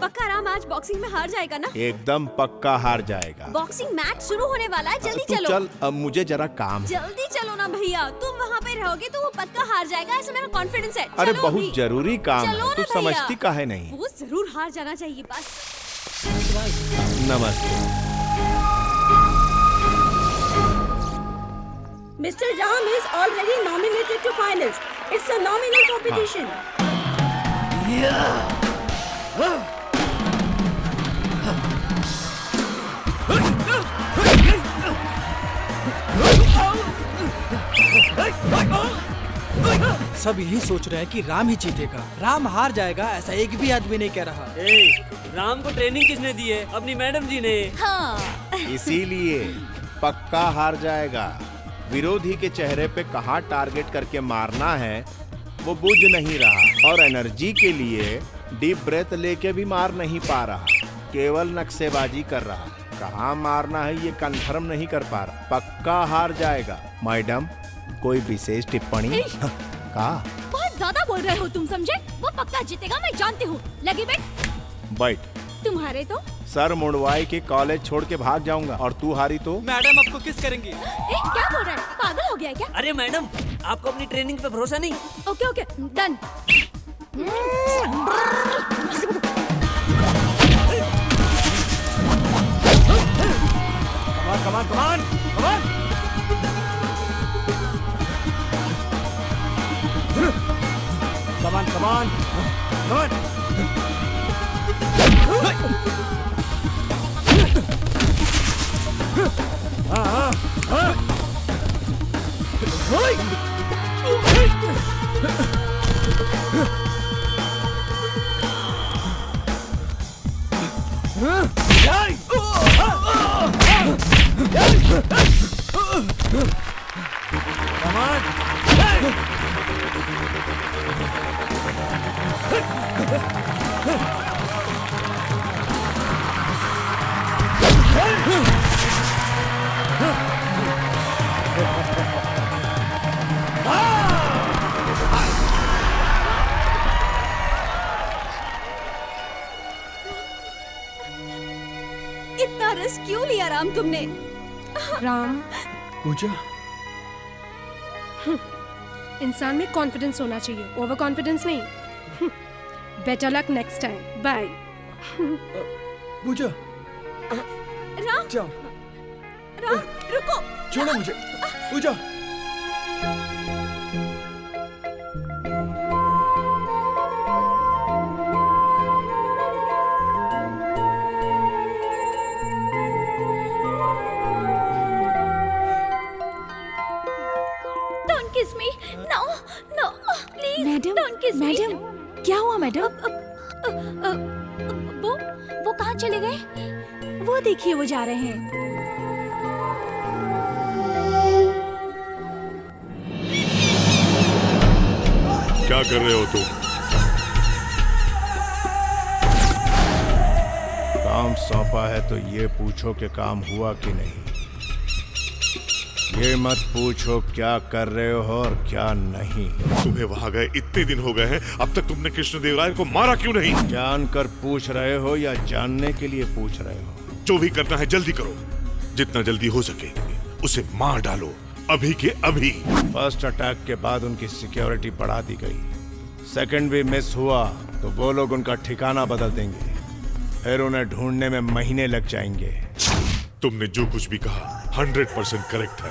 पक्का राम आज बॉक्सिंग में हार जाएगा ना? एकदम पक्का हार जाएगा। बॉक्सिंग मैच शुरू होने वाला है, जल्दी तू चलो। चल, अब मुझे जरा काम है। जल्दी चलो ना भैया, तुम वहाँ पे रहोगे तो वो पक्का हार जाएगा, ऐसा मेरा कॉन्फिडेंस है। अरे चलो बहुत अभी। जरूरी काम चलो है, तू ना भैया। समझती काहे नहीं? वो जरूर हार जाना चाहिए बस। नमस्ते। Mr. Ram is already nominated to finals. It's a nominal competition. सब यही सोच रहे हैं कि राम ही जीतेगा। राम हार जाएगा ऐसा एक भी आदमी नहीं कह रहा। राम को ट्रेनिंग किसने दी है? अपनी मैडम जी ने। हाँ। इसीलिए पक्का हार जाएगा। विरोधी के चेहरे पे कहाँ टारगेट करके मारना है वो बुझ नहीं रहा, और एनर्जी के लिए डीप ब्रेथ लेके भी मार नहीं पा रहा, केवल नक्शेबाजी कर रहा है। कहाँ मारना है ये कंफर्म नहीं कर पा रहा। पक्का हार जाएगा। मैडम, कोई विशेष टिप्पणी? का? बहुत ज्यादा बोल रहे हो तुम, समझे? वो पक्का जीतेगा, मैं जानती हूँ। लगी बैठ। बैठ। तुम्हारे तो सर मुंडवाई के कॉलेज छोड़ के भाग जाऊंगा, और तू हारी तो? मैडम आपको किस करेंगी? क्या बोल रहा है? पागल हो गया क्या? अरे मैडम, आपको अपनी ट्रेनिंग पे भरोसा नहीं? Okay okay, done. Come on, come on, come on, come on, come on, come on. Come on. इतना रिस्क क्यों लिया राम तुमने? राम, पूजा, इंसान में कॉन्फिडेंस होना चाहिए, ओवर कॉन्फिडेंस नहीं। Better luck next time. Bye. Pooja, Ram, जाओ। राम, रुको। छोड़ो मुझे। Pooja. Don't kiss me. No, no, please. Madam, Don't kiss me. Madam, क्या हुआ मैडम? चले गए? वो देखिए वो जा रहे हैं। क्या कर रहे हो तुम? काम सौंपा है तो ये पूछो कि काम हुआ कि नहीं। ये मत पूछो क्या कर रहे हो और क्या नहीं। तुम्हें वहां गए इतने दिन हो गए हैं, अब तक तुमने कृष्णदेवराय को मारा क्यों नहीं? जानकर पूछ रहे हो या जानने के लिए पूछ रहे हो? जो भी करना है जल्दी करो, जितना जल्दी हो सके उसे मार डालो, अभी के अभी। फर्स्ट अटैक के बाद उनकी सिक्योरिटी बढ़ा दी गई। सेकंड भी मिस हुआ तो वो लोग उनका ठिकाना बदल देंगे, फिर उन्हें ढूंढने में महीने लग जाएंगे। तुमने जो कुछ भी कहा 100% करेक्ट है।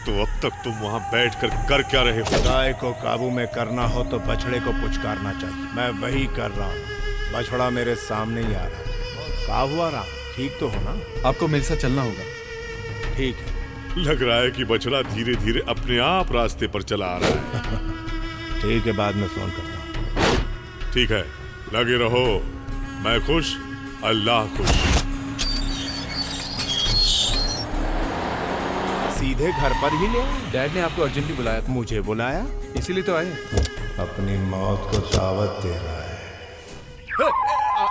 तो अब तक तुम वहां बैठकर कर क्या रहे हो? गाय को काबू में करना हो तो बछड़े को पुचकारना चाहिए। मैं वही कर रहा हूँ। बछड़ा मेरे सामने ही आ रहा है। क्या हुआ राम, ठीक तो हो ना? आपको मेरे साथ चलना होगा। ठीक है। लग रहा है कि बछड़ा धीरे धीरे अपने आप रास्ते पर चला आ रहा है। ठीक है, बाद में फोन करता हूँ। ठीक है, लगे रहो। मैं खुश, अल्लाह खुश। सीधे घर पर ही ले आए? डैड ने आपको अर्जेंटली बुलाया था। मुझे बुलाया? इसीलिए तो आए। अपनी मौत को दावत दे रहा है।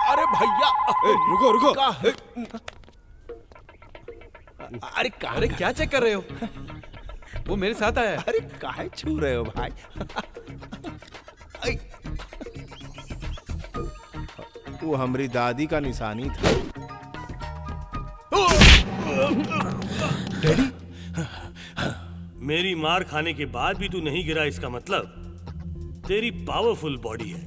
अरे भैया, रुको रुको। अरे क्या चेक कर रहे हो? वो मेरे साथ आया है। अरे काहे छू रहे हो भाई? वो हमारी दादी का निशानी था। डैडी, मेरी मार खाने के बाद भी तू नहीं गिरा, इसका मतलब तेरी पावरफुल बॉडी है।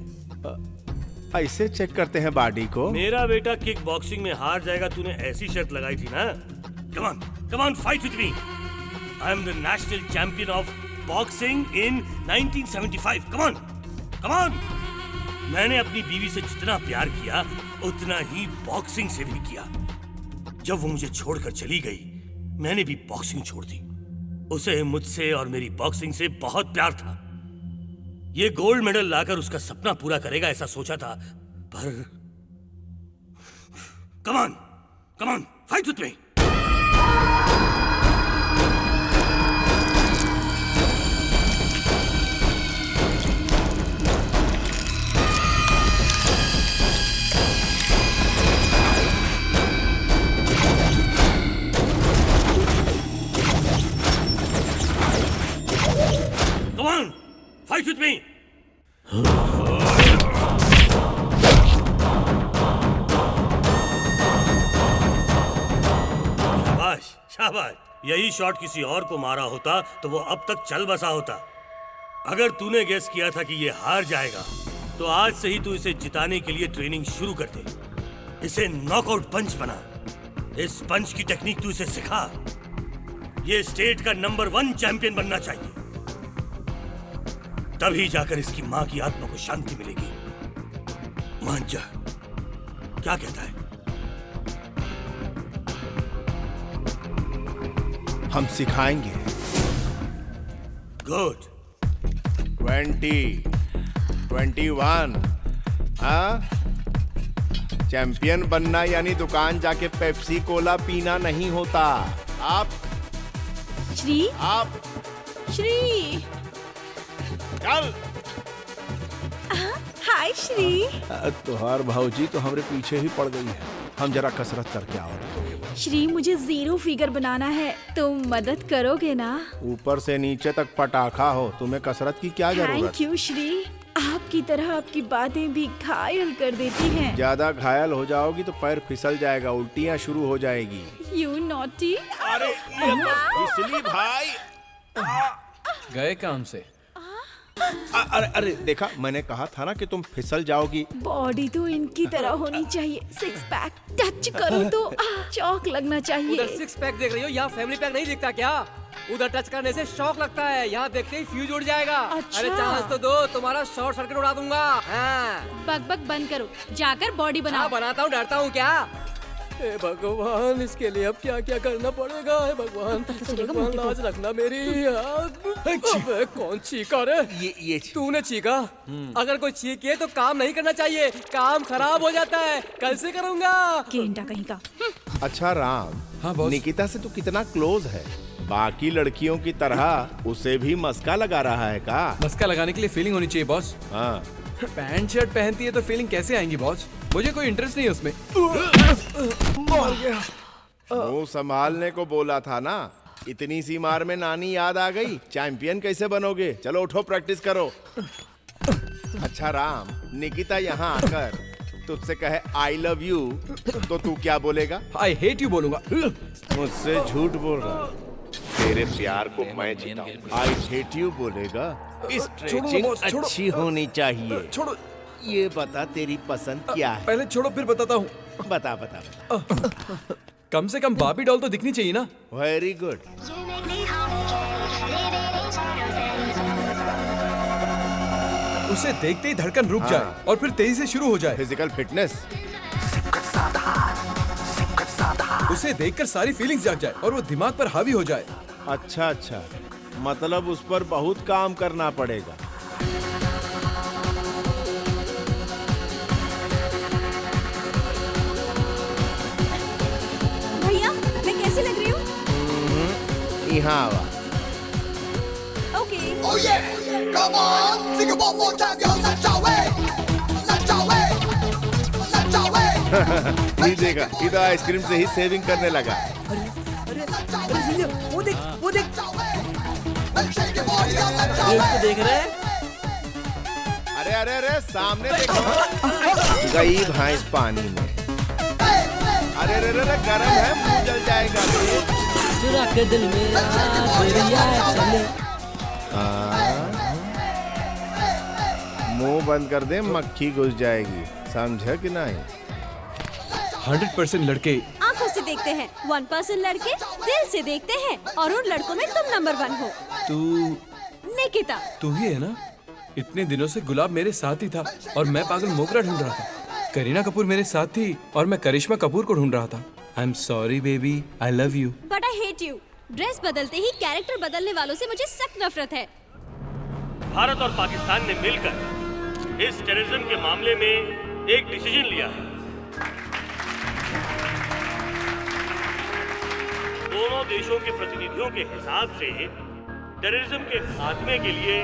ऐसे चेक करते हैं बॉडी को? मेरा बेटा किक बॉक्सिंग में हार जाएगा, तूने ऐसी शर्त लगाई थी ना। Come on fight with me. I am the national champion of boxing in 1975। Come on. मैंने अपनी बीवी से जितना प्यार किया उतना ही बॉक्सिंग से भी किया। जब वो मुझे छोड़कर चली गई, मैंने भी बॉक्सिंग छोड़ दी। उसे मुझसे और मेरी बॉक्सिंग से बहुत प्यार था। ये गोल्ड मेडल लाकर उसका सपना पूरा करेगा ऐसा सोचा था, पर come on fight with me. Fight with me! शाबाश। यही शॉट किसी और को मारा होता तो वो अब तक चल बसा होता। अगर तूने गेस किया था कि ये हार जाएगा, तो आज से ही तू इसे जिताने के लिए ट्रेनिंग शुरू कर दे। इसे नॉकआउट पंच बना। इस पंच की टेक्निक तू इसे सिखा। ये स्टेट का नंबर 1 चैंपियन बनना चाहिए। तभी जाकर इसकी मां की आत्मा को शांति मिलेगी। मान जा, क्या कहता है? हम सिखाएंगे। गुड। 20, 21। हाँ, चैंपियन बनना यानी दुकान जाके पेप्सी कोला पीना नहीं होता। आप श्री चल। हाय श्री। तुहार भाऊजी तो हमारे पीछे ही पड़ गई है। हम जरा कसरत करके आओ। श्री, मुझे 0 फिगर बनाना है, तुम मदद करोगे ना? ऊपर से नीचे तक पटाखा हो, तुम्हें कसरत की क्या जरूरत? Thank you Shri. आपकी तरह आपकी बातें भी घायल कर देती हैं। ज्यादा घायल हो जाओगी तो पैर फिसल जाएगा, उल्टियाँ शुरू हो जाएगी। You naughty. अरे ये तो फिसली भाई। गए काम से? अरे देखा, मैंने कहा था ना कि तुम फिसल जाओगी। बॉडी तो इनकी तरह होनी चाहिए। 6 पैक टच करो तो शौक लगना चाहिए। उधर 6 पैक देख रही हो, यहाँ फैमिली पैक नहीं दिखता क्या? उधर टच करने से शौक लगता है, यहाँ देखते ही फ्यूज उड़ जाएगा। अच्छा। अरे चांस तो दो, तुम्हारा शॉर्ट सर्किट उड़ा दूंगा। हाँ। बक बक बंद करो, जाकर बॉडी बनाओ। बनाता हूँ, डरता हूँ क्या? हे भगवान, इसके लिए अब क्या क्या करना पड़ेगा? हे भगवान, भगवान लाज रखना मेरी। अबे कौन चीखा रे? ये तूने चीखा? अगर कोई चीखे तो काम नहीं करना चाहिए, काम खराब हो जाता है। कल से करूंगा। गेंडा कहीं का। अच्छा राम, हाँ बॉस। निकिता से तू कितना क्लोज है? बाकी लड़कियों की तरह उसे भी मस्का लगा रहा है का? मस्का लगाने के लिए फीलिंग होनी चाहिए बॉस। हाँ। पैंट शर्ट पहनती है तो फीलिंग कैसे आएंगी बॉस? मुझे कोई इंटरेस्ट नहीं है उसमें। मर गया। मुंह संभालने को बोला था ना। इतनी सी मार में नानी याद आ गई। चैंपियन कैसे बनोगे? चलो उठो, प्रैक्टिस करो। अच्छा राम, निकिता यहाँ आकर तुझसे कहे आई लव यू तो तू क्या बोलेगा? आई हेट यू बोलूंगा। मुझसे झूठ बोल रहा है। तेरे प्यार को मैं जीता हूँ। आई हेट यू बोलेगा? स्ट्रेचिंग अच्छी होनी चाहिए। छोड़ो। ये बता तेरी पसंद क्या है? पहले छोड़ो फिर बताता हूँ। बता बता बता। कम से कम बाबी डॉल तो दिखनी चाहिए ना। Very good. उसे देखते ही धड़कन रुक जाए और फिर तेजी से शुरू हो जाए। Physical fitness. उसे देखकर सारी फीलिंग्स जाग जाए और वो दिमाग पर हावी हो जाए। अच्छा अच्छा, मतलब उस पर बहुत काम करना पड़ेगा। भैया मैं कैसी लग रही हूँ? यहाँ आवा। Okay. Oh yeah, come on, sing it one more time, yo, let's go away, let's go away, let's go away. ये देखा, इधर आइसक्रीम से ही सेविंग करने लगा। वो देख, वो देख। ये इसको देख रहे हैं? अरे अरे अरे, सामने देखो। गई भैंस पानी में। अरे अरे अरे, गरम है, मुंह जल जाएगा। चुरा के दिल मेरा दरिया चले। मुंह बंद कर दे, मक्खी घुस जाएगी। समझा कि नहीं? 100% लड़के आंखों से देखते हैं, 1% लड़के दिल से देखते हैं, और उन लड़कों में तुम नंबर 1 हो। तू निकिता। तू ही है ना? इतने दिनों से गुलाब मेरे साथ ही था और मैं पागल मोगरा ढूंढ रहा था। करीना कपूर मेरे साथ थी और मैं करिश्मा कपूर को ढूंढ रहा था। I am sorry baby, I love you. But I hate you. Dress बदलते ही कैरेक्टर बदलने वालों से मुझे सख्त नफरत है। भारत और पाकिस्तान ने मिलकर इस टेररिज्म के मामले में एक डिसीजन लिया है। दोनों देशों के प्रतिनिधियों के हिसाब से टेररिज्म के खात्मे के लिए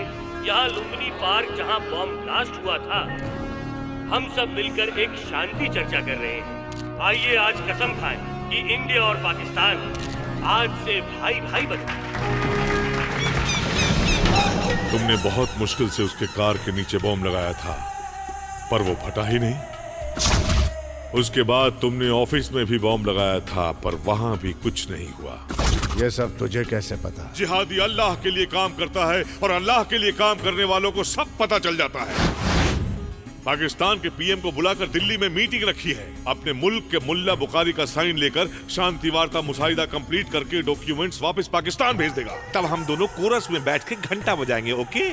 यहाँ लुम्बिनी पार्क जहाँ बॉम्ब ब्लास्ट हुआ था, हम सब मिलकर एक शांति चर्चा कर रहे हैं। आइए आज कसम खाएं कि इंडिया और पाकिस्तान आज से भाई भाई बने। तुमने बहुत मुश्किल से उसके कार के नीचे बॉम्ब लगाया था, पर वो फटा ही नहीं। उसके बाद तुमने ऑफिस में भी बॉम्ब लगाया था, पर वहां भी कुछ नहीं हुआ। ये सब तुझे कैसे पता? जिहादी अल्लाह के लिए काम करता है और अल्लाह के लिए काम करने वालों को सब पता चल जाता है। पाकिस्तान के पीएम को बुलाकर दिल्ली में मीटिंग रखी है। अपने मुल्क के मुल्ला बुखारी का साइन लेकर शांति वार्ता मुसाहिदा कंप्लीट करके डॉक्यूमेंट्स वापस पाकिस्तान भेज देगा। तब हम दोनों कोरस में बैठ के घंटा बजाएंगे। ओके?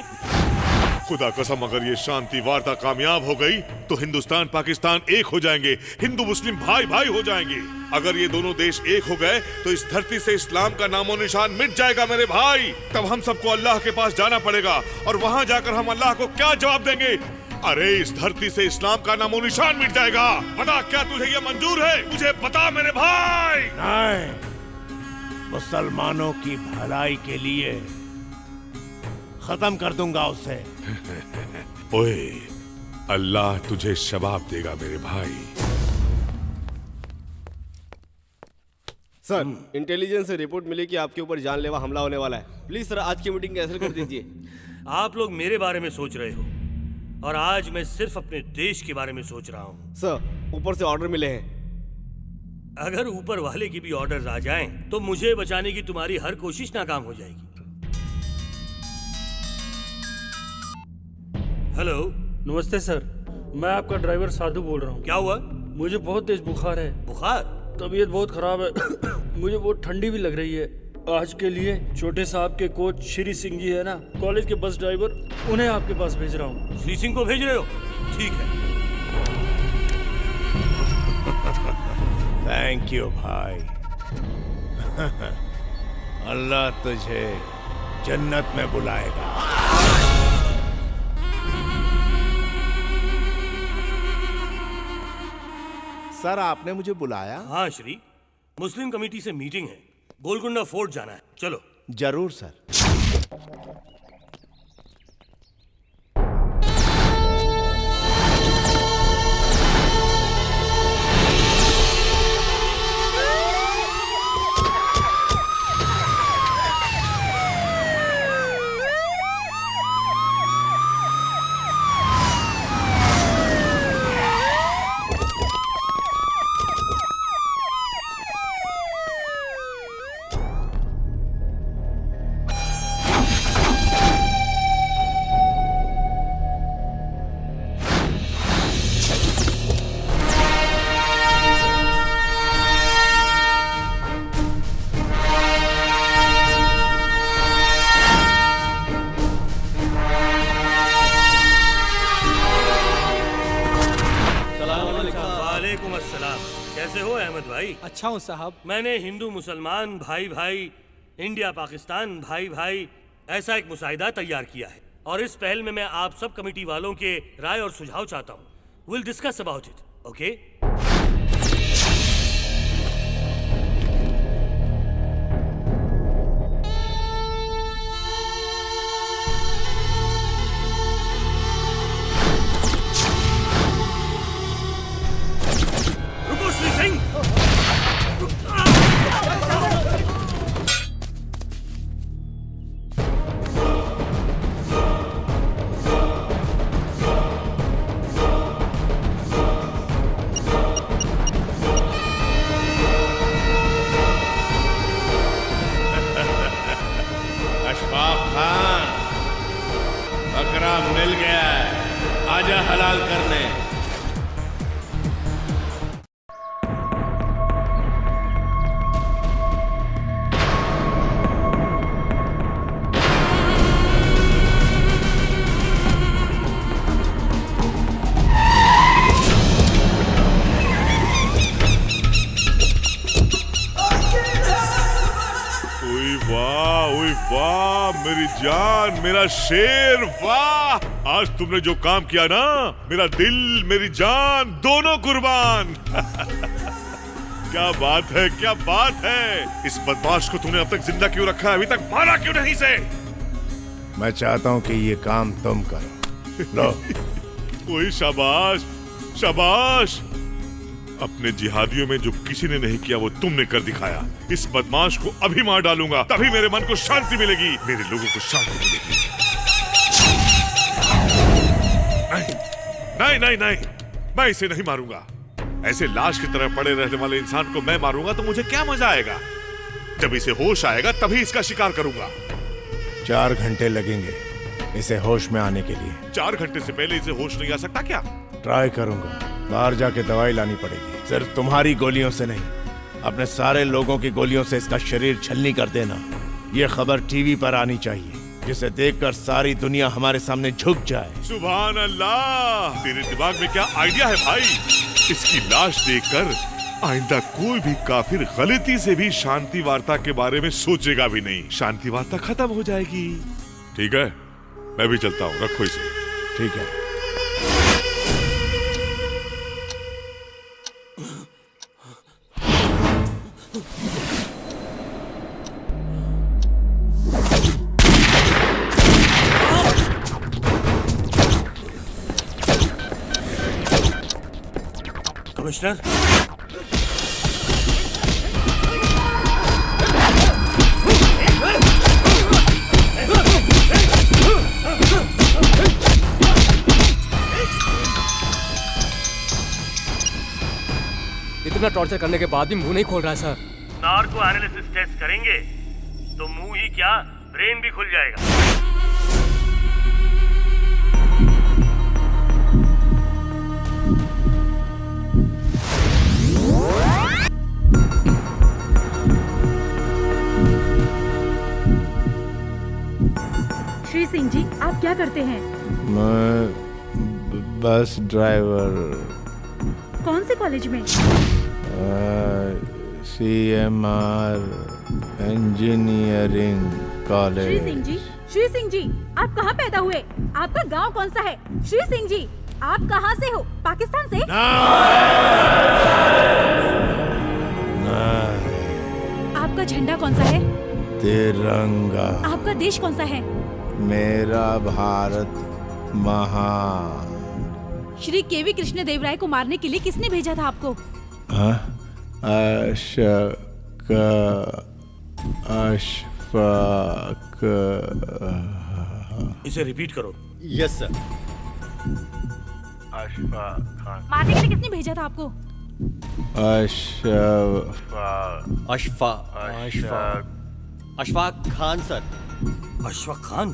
खुदा कसम, अगर ये शांति वार्ता कामयाब हो गई तो हिंदुस्तान पाकिस्तान एक हो जाएंगे, हिंदू मुस्लिम भाई भाई हो जाएंगे। अगर ये दोनों देश एक हो गए तो इस धरती से इस्लाम का नामो निशान मिट जाएगा मेरे भाई। तब हम सबको अल्लाह के पास जाना पड़ेगा और वहां जाकर हम अल्लाह को क्या जवाब देंगे? अरे इस धरती से इस्लाम का नामो निशान मिट जाएगा। बता, क्या तुझे ये मंजूर है? मुझे बता मेरे भाई। नहीं, मुसलमानों की भलाई के लिए खत्म कर दूंगा उसे। ओए, अल्लाह तुझे शबाब देगा मेरे भाई। सर, इंटेलिजेंस से रिपोर्ट मिली कि आपके ऊपर जानलेवा हमला होने वाला है। प्लीज सर, आज की मीटिंग कैंसिल कर दीजिए। आप लोग मेरे बारे में सोच रहे हो और आज मैं सिर्फ अपने देश के बारे में सोच रहा हूँ। सर, ऊपर से ऑर्डर मिले हैं। अगर ऊपर वाले की भी ऑर्डर्स आ जाएं, तो मुझे बचाने की तुम्हारी हर कोशिश नाकाम हो जाएगी। हेलो। नमस्ते सर, मैं आपका ड्राइवर साधु बोल रहा हूँ। क्या हुआ? मुझे बहुत तेज बुखार है। बुखार? तबीयत बहुत खराब है। मुझे बहुत ठंडी भी लग रही है। आज के लिए छोटे साहब के कोच श्री सिंह जी है ना, कॉलेज के बस ड्राइवर, उन्हें आपके पास भेज रहा हूँ। श्री सिंह को भेज रहे हो? ठीक है। थैंक यू भाई। अल्लाह तुझे जन्नत में बुलाएगा। सर आपने मुझे बुलाया? हाँ श्री, मुस्लिम कमेटी से मीटिंग है, गोलकुंडा फोर्ट जाना है, चलो। जरूर सर। कैसे हो अहमद भाई? अच्छा हूँ साहब। मैंने हिंदू मुसलमान भाई भाई, इंडिया पाकिस्तान भाई भाई ऐसा एक मुसाहिदा तैयार किया है और इस पहल में मैं आप सब कमेटी वालों के राय और सुझाव चाहता हूँ। Will discuss about it, okay? मेरी जान, मेरा शेर, वाह! आज तुमने जो काम किया ना, मेरा दिल मेरी जान दोनों कुर्बान। क्या बात है, क्या बात है। इस बदमाश को तूने अब तक जिंदा क्यों रखा है? अभी तक मारा क्यों नहीं से? मैं चाहता हूं कि ये काम तुम करो। लो। वही, शाबाश शाबाश। अपने जिहादियों में जो किसी ने नहीं किया वो तुमने कर दिखाया। इस बदमाश को अभी मार डालूंगा, तभी मेरे मन को शांति मिलेगी, मेरे लोगों को शांति मिलेगी। नहीं नहीं नहीं नहीं, मैं इसे नहीं मारूंगा। ऐसे लाश की तरह पड़े रहने वाले इंसान को मैं मारूंगा तो मुझे क्या मजा आएगा? जब इसे होश आएगा तभी इसका शिकार करूंगा। 4 घंटे लगेंगे इसे होश में आने के लिए। 4 घंटे से पहले इसे होश नहीं आ सकता क्या? ट्राई करूंगा। बाहर जाके दवाई लानी पड़ेगी। सिर्फ तुम्हारी गोलियों से नहीं, अपने सारे लोगों की गोलियों से इसका शरीर छलनी कर देना। ये खबर टीवी पर आनी चाहिए, जिसे देखकर सारी दुनिया हमारे सामने झुक जाए। सुभान अल्लाह, तेरे दिमाग में क्या आइडिया है भाई? इसकी लाश देखकर आइंदा कोई भी काफिर गलती से भी शांति वार्ता के बारे में सोचेगा भी नहीं। शांति वार्ता खत्म हो जाएगी। ठीक है, मैं भी चलता हूँ, रखो इसे। ठीक है। कमिश्नर, इतना टॉर्चर करने के बाद भी मुंह नहीं खोल रहा है सर। नार्को एनालिसिस टेस्ट करेंगे तो मुंह ही क्या, ब्रेन भी खुल जाएगा। श्री सिंह जी, आप क्या करते हैं? मैं बस ड्राइवर। कौन से कॉलेज में? CMR engineering college. Shri Singh ji, आप कहाँ पैदा हुए? आपका गांव कौन सा है? श्री सिंह जी, आप कहाँ से हो? पाकिस्तान से? आपका झंडा कौन सा है? तिरंगा। आपका देश कौन सा है? मेरा भारत महान। श्री केवी कृष्णदेवराय को मारने के लिए किसने भेजा था आपको? अशफाक। इसे रिपीट करो। Yes sir. अशफाक खान। मारने के लिए किसने भेजा था आपको? अशफाक खान सर। अशफाक खान?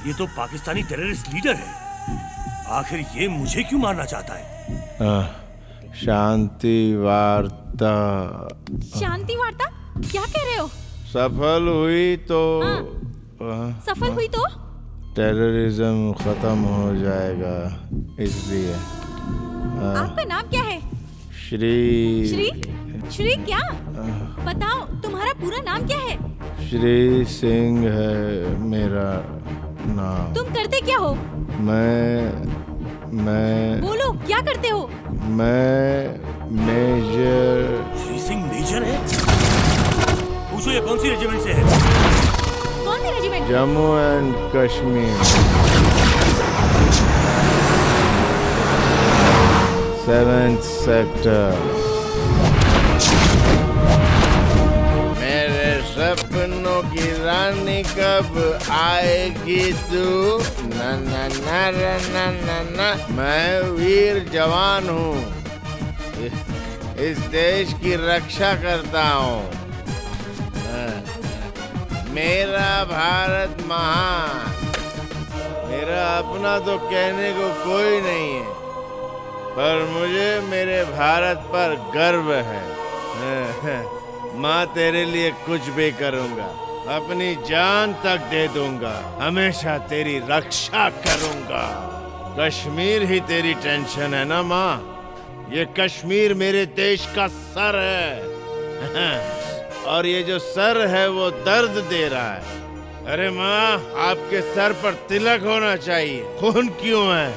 ये तो पाकिस्तानी टेररिस्ट लीडर है। आखिर ये मुझे क्यों मारना चाहता है? शांति वार्ता। शांति वार्ता? क्या कह रहे हो? सफल हुई तो सफल हुई तो टेररिज्म खत्म हो जाएगा, इसलिए। आपका नाम क्या है? श्री क्या? बताओ, तुम्हारा पूरा नाम क्या है? श्री सिंह है मेरा नाम। तुम करते क्या हो? मैं बोलो, क्या करते हो? मैं मेजर। श्री सिंह मेजर है? पूछो ये कौन सी रेजिमेंट से है? कौन सी regiment? Jammu and Kashmir 7th sector. मेरे सपनों की रानी कब आएगी तू? ना ना ना ना ना ना। मैं वीर जवान हूँ, इस देश की रक्षा करता हूँ। मेरा भारत महान। मेरा अपना तो कहने को कोई नहीं है, पर मुझे मेरे भारत पर गर्व है। माँ, तेरे लिए कुछ भी करूँगा, अपनी जान तक दे दूंगा, हमेशा तेरी रक्षा करूँगा। कश्मीर ही तेरी टेंशन है ना माँ? ये कश्मीर मेरे देश का सर है और ये जो सर है वो दर्द दे रहा है। अरे माँ, आपके सर पर तिलक होना चाहिए। खून क्यों है?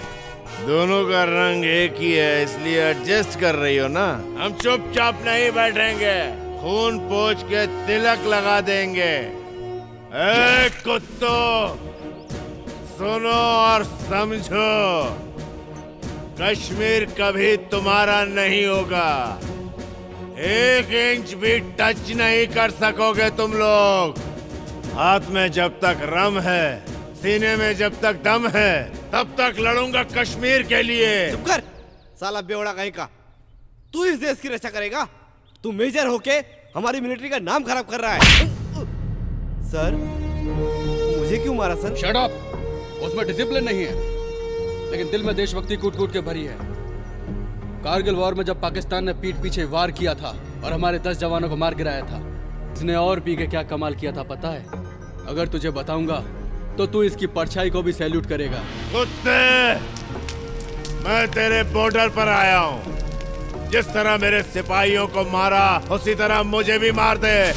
दोनों का रंग एक ही है, इसलिए एडजस्ट कर रही हो ना? हम चुपचाप नहीं बैठेंगे, खून पोंछ के तिलक लगा देंगे। ए कुत्तों, सुनो और समझो, कश्मीर कभी तुम्हारा नहीं होगा। 1 इंच भी टच नहीं कर सकोगे तुम लोग। हाथ में जब तक रम है, सीने में जब तक दम है, तब तक लड़ूंगा कश्मीर के लिए। चुप कर, साला बेवड़ा कहीं का। तू इस देश की रक्षा करेगा? तू मेजर होके हमारी मिलिट्री का नाम खराब कर रहा है। सर, मुझे क्यों मारा सर? Shut up. उसमें डिसिप्लिन नहीं है, लेकिन दिल में देशभक्ति कूट कूट के भरी है। कारगिल वॉर में जब पाकिस्तान ने पीठ पीछे वार किया था और हमारे 10 जवानों को मार गिराया था, इसने और पी के क्या कमाल किया था पता है? अगर तुझे बताऊंगा तो तू इसकी परछाई को भी सैल्यूट करेगा। कुत्ते, मैं तेरे बॉर्डर पर आया हूँ। जिस तरह मेरे सिपाहियों को मारा, उसी तरह मुझे भी मार दे।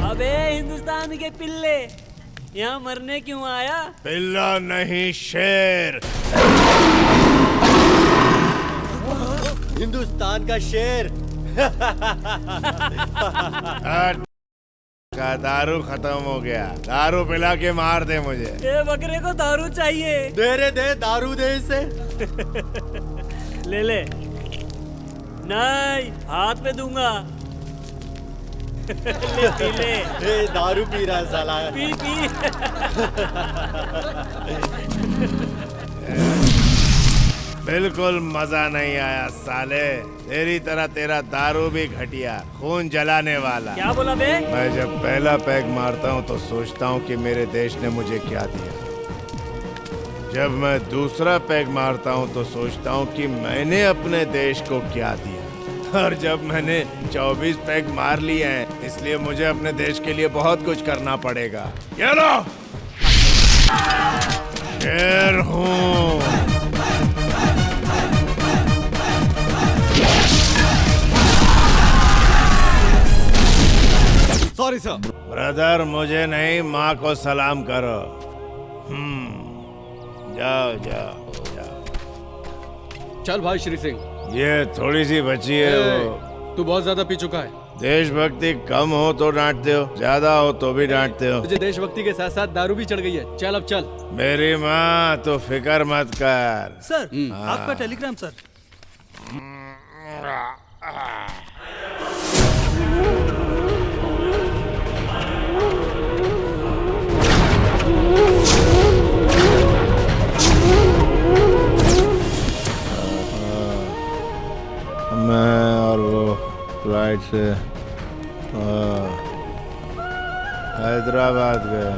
अबे हिंदुस्तान के पिल्ले, यहाँ मरने क्यों आया? पिल्ला नहीं, शेर। हिंदुस्तान का शेर। का दारू खत्म हो गया, दारू पिला के मार दे मुझे। ये बकरे को दारू चाहिए। दे दारू दे इसे। ले ले। नहीं, हाथ पे दूंगा। ले पी ले। दारू पी रहा है साला। P P. बिल्कुल मजा नहीं आया साले। तेरी तरह तेरा दारू भी घटिया, खून जलाने वाला। क्या बोला बे? मैं जब पहला पैग मारता हूँ तो सोचता हूँ कि मेरे देश ने मुझे क्या दिया। जब मैं दूसरा पैग मारता हूँ तो सोचता हूँ कि मैंने अपने देश को क्या दिया। और जब मैंने 24 पैग मार लिए हैं, इसलिए मुझे अपने देश के लिए बहुत कुछ करना पड़ेगा। ये लो। शेर हूँ। Sorry sir. ब्रदर, मुझे नहीं, माँ को सलाम करो। जाओ जाओ जाओ। चल भाई श्री सिंह। ये थोड़ी सी बची है वो। तू बहुत ज्यादा पी चुका है। देशभक्ति कम हो तो डांटते हो, ज्यादा हो तो भी डांटते हो। तुझे देशभक्ति के साथ साथ दारू भी चढ़ गई है। चल अब चल। मेरी माँ, तो फिक्र मत कर। सर आपका टेलीग्राम सर। मैं और वो फ्लाइट से हैदराबाद गए।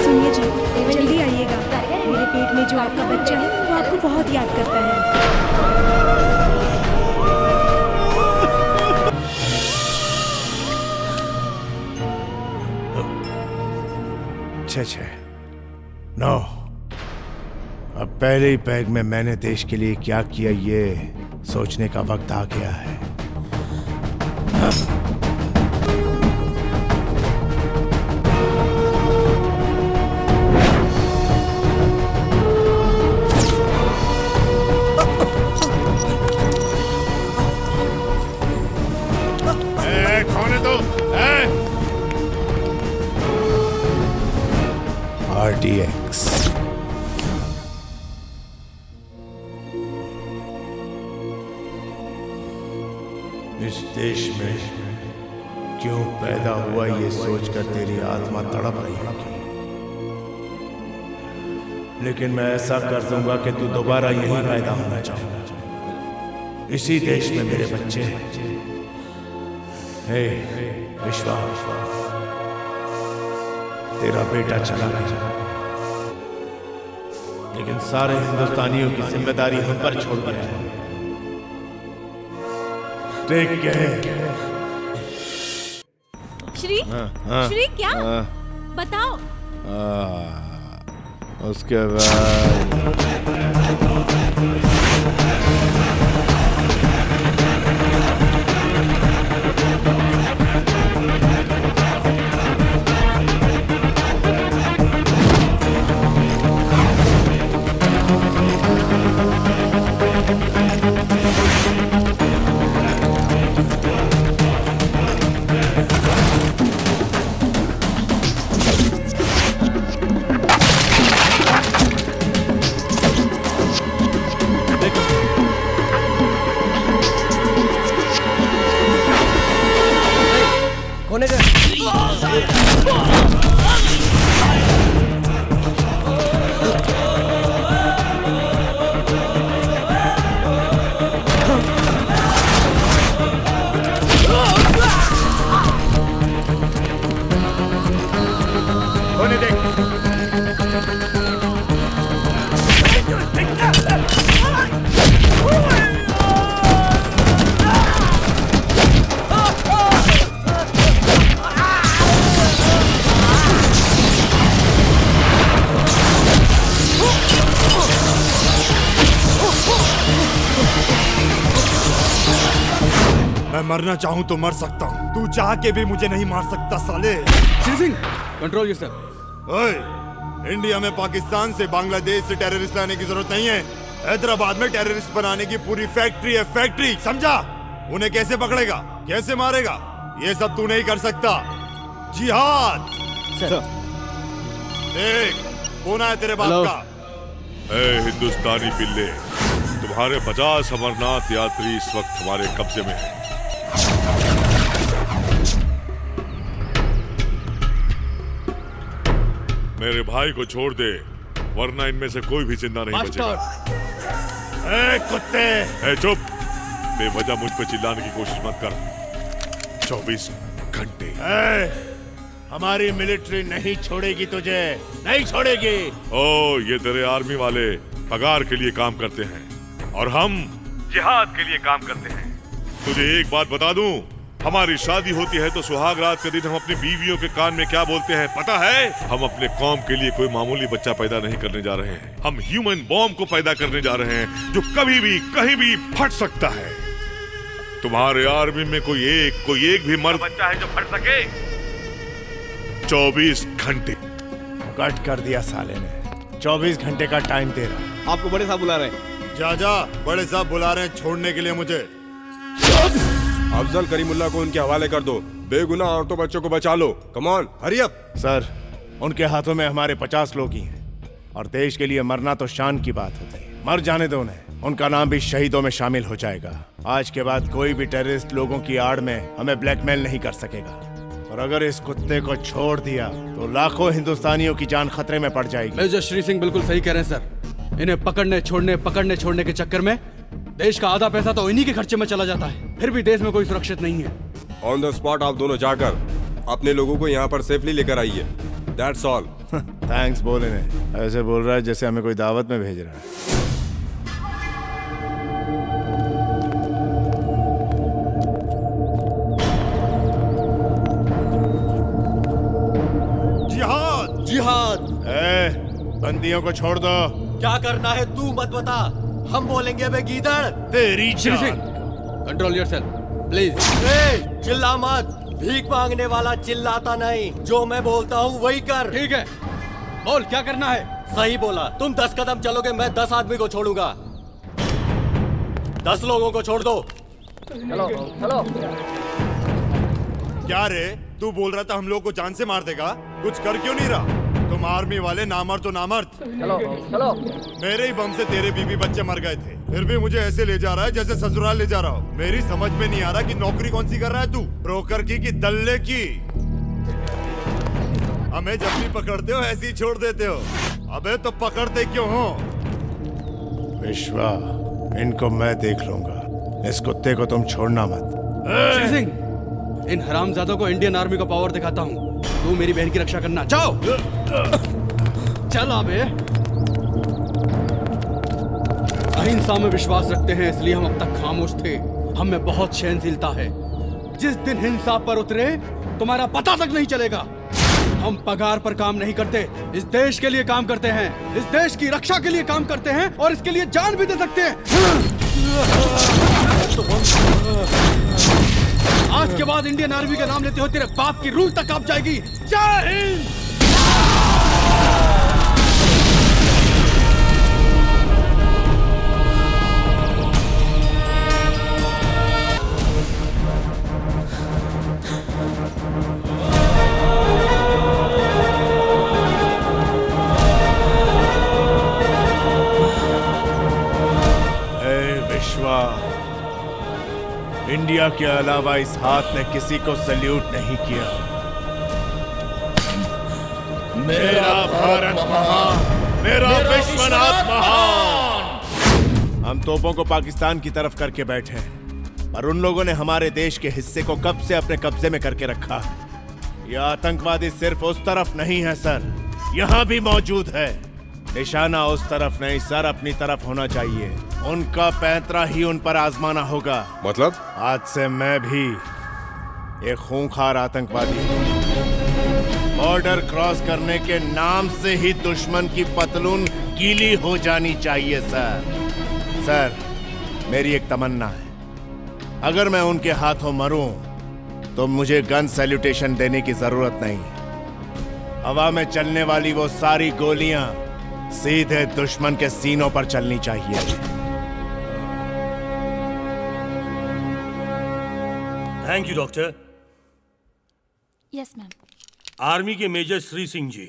सुनिए जी, जल्दी आइएगा। मेरे पेट में जो आपका बच्चा है वो आपको बहुत याद करता है। छः 9। अब पहले ही पैग में मैंने देश के लिए क्या किया ये सोचने का वक्त आ गया है। कौन है तू? RDX। इस देश में क्यों पैदा हुआ ये सोचकर तेरी आत्मा तड़प रही होगी, लेकिन मैं ऐसा कर दूंगा कि तू दोबारा यहीं पैदा होना चाहेगा। इसी देश में मेरे बच्चे हैं। हे विश्वा, तेरा बेटा चला गया, लेकिन सारे हिंदुस्तानियों की जिम्मेदारी हम पर छोड़ गया है। Take care. श्री श्री क्या बताओ। उसके बाद मरना चाहूं तो मर सकता हूं, तू चाह के भी मुझे नहीं मार सकता साले। Shri Singh, control yourself. ओए, इंडिया में पाकिस्तान से बांग्लादेश से टेररिस्ट लाने की जरूरत नहीं है। हैदराबाद में टेररिस्ट बनाने की पूरी फैक्ट्री है, फैक्ट्री, समझा? उन्हें कैसे पकड़ेगा, कैसे मारेगा, ये सब तू नहीं कर सकता। जिहाद। देख, कौन है तेरे बाप का? ए हिंदुस्तानी पिल्ले, तुम्हारे 50 अमरनाथ यात्री इस वक्त हमारे कब्जे में हैं। मेरे भाई को छोड़ दे, वरना इनमें से कोई भी जिंदा नहीं बचेगा। ए कुत्ते! ए चुप! बेवजह मुझ पे चिल्लाने की कोशिश मत कर। 24 घंटे। हमारी मिलिट्री नहीं छोड़ेगी तुझे, नहीं छोड़ेगी। ओ, ये तेरे आर्मी वाले पगार के लिए काम करते हैं और हम जिहाद के लिए काम करते हैं। तुझे एक बात बता दूं, हमारी शादी होती है तो सुहाग रात के दिन हम अपनी बीवियों के कान में क्या बोलते हैं पता है? हम अपने कौम के लिए कोई मामूली बच्चा पैदा नहीं करने जा रहे हैं, हम ह्यूमन बॉम्ब को पैदा करने जा रहे हैं जो कभी भी कहीं भी फट सकता है। तुम्हारे आर्मी में कोई एक भी मर्द बच्चा है जो फट सके? 24 घंटे। कट कर दिया साले ने। 24 घंटे का टाइम दे रहा है। आपको बड़े साहब बुला रहे हैं। जा बड़े साहब बुला रहे हैं छोड़ने के लिए मुझे। अफजल करीमुल्लाह को उनके हवाले कर दो, बेगुनाह औरतों बच्चों को बचा लो। Come on, hurry up. Sir, उनके हाथों में हमारे 50 लोग ही हैं और देश के लिए मरना तो शान की बात होती है। मर जाने दो उन्हें, उनका नाम भी शहीदों में शामिल हो जाएगा। आज के बाद कोई भी टेररिस्ट लोगों की आड़ में हमें ब्लैकमेल नहीं कर सकेगा और अगर इस कुत्ते को छोड़ दिया तो लाखों हिंदुस्तानियों की जान खतरे में पड़ जाएगी। मेजर श्री सिंह बिल्कुल सही कह रहे हैं सर। इन्हें पकड़ने छोड़ने के चक्कर में देश का आधा पैसा तो इन्हीं के खर्चे में चला जाता है, फिर भी देश में कोई सुरक्षित नहीं है। ऑन द स्पॉट आप दोनों जाकर अपने लोगों को यहाँ पर सेफली लेकर आइए। That's all. थैंक्स बोले ने, ऐसे बोल रहा है जैसे हमें कोई दावत में भेज रहा है। जिहाद। बंदियों को छोड़ दो। क्या करना है तू मत बता, हम बोलेंगे बे गीदड़। तेरी Shri Singh, control yourself please. चिल्ला मत, भीख मांगने वाला चिल्लाता नहीं, जो मैं बोलता हूँ वही कर। ठीक है, बोल क्या करना है। सही बोला, तुम 10 कदम चलोगे मैं 10 आदमी को छोड़ूंगा। 10 लोगों को छोड़ दो। चलो। क्या रे, तू बोल रहा था हम लोग को जान से मार देगा, कुछ कर क्यों नहीं रहा? तुम आर्मी वाले नामर्द तो नामर्द। चलो। मेरे ही बम से तेरे बीबी बच्चे मर गए थे, फिर भी मुझे ऐसे ले जा रहा है जैसे ससुराल ले जा रहा हो। मेरी समझ में नहीं आ रहा कि नौकरी कौन सी कर रहा है तू, ब्रोकर की कि दल्ले की? हमें जब भी पकड़ते हो ऐसे ही छोड़ देते हो। अबे तो पकड़ते क्यों हो? विश्वा, इनको मैं देख लूंगा, इस कुत्ते को तुम छोड़ना मत। श्री सिंह, इन हरामजादों को इंडियन आर्मी का पावर दिखाता हूँ। तू मेरी बहन की रक्षा करना। जाओ। चल अबे। अहिंसा में विश्वास रखते हैं इसलिए हम अब तक खामोश थे। हम में बहुत सहनशीलता है। जिस दिन हिंसा पर उतरे तुम्हारा पता तक नहीं चलेगा। हम पगार पर काम नहीं करते, इस देश के लिए काम करते हैं, इस देश की रक्षा के लिए काम करते हैं और इसके लिए जान भी दे सकते हैं। आज के बाद इंडियन आर्मी का नाम लेते हो तेरे बाप की रूह तक कांप जाएगी। जय हिंद। इंडिया के अलावा इस हाथ ने किसी को सल्यूट नहीं किया। मेरा भारत महान, मेरा विश्वनाथ महान। हम तोपों को पाकिस्तान की तरफ करके बैठे हैं, पर उन लोगों ने हमारे देश के हिस्से को कब से अपने कब्जे में करके रखा है। यह आतंकवादी सिर्फ उस तरफ नहीं है सर, यहाँ भी मौजूद है। निशाना उस तरफ नहीं सर, अपनी तरफ होना चाहिए। उनका पैंतरा ही उन पर आजमाना होगा। मतलब? आज से मैं भी एक खूंखार आतंकवादी हूँ। बॉर्डर क्रॉस करने के नाम से ही दुश्मन की पतलून गीली हो जानी चाहिए सर। सर, मेरी एक तमन्ना है, अगर मैं उनके हाथों मरूं तो मुझे गन सैल्यूटेशन देने की जरूरत नहीं। हवा में चलने वाली वो सारी गोलियां सीधे दुश्मन के सीनों पर चलनी चाहिए। Thank you doctor. Yes ma'am. Army के मेजर श्री सिंह जी,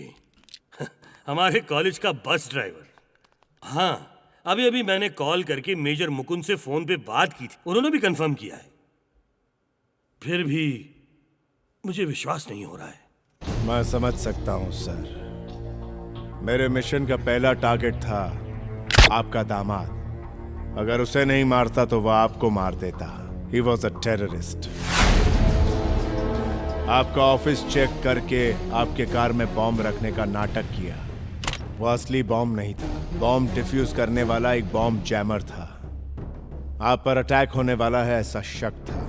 हमारे कॉलेज का बस ड्राइवर। हाँ, अभी अभी मैंने कॉल करके मेजर मुकुंद से फोन पे बात की थी, उन्होंने भी कंफर्म किया है। फिर भी मुझे विश्वास नहीं हो रहा है। मैं समझ सकता हूं सर। मेरे मिशन का पहला टारगेट था आपका दामाद। अगर उसे नहीं मारता तो वह आपको मार देता। He was a terrorist. आपका ऑफिस चेक करके आपके कार में बॉम्ब रखने का नाटक किया। वो असली बॉम्ब नहीं था, बॉम्ब डिफ्यूज करने वाला एक बॉम्ब जैमर था। आप पर अटैक होने वाला है ऐसा शक था।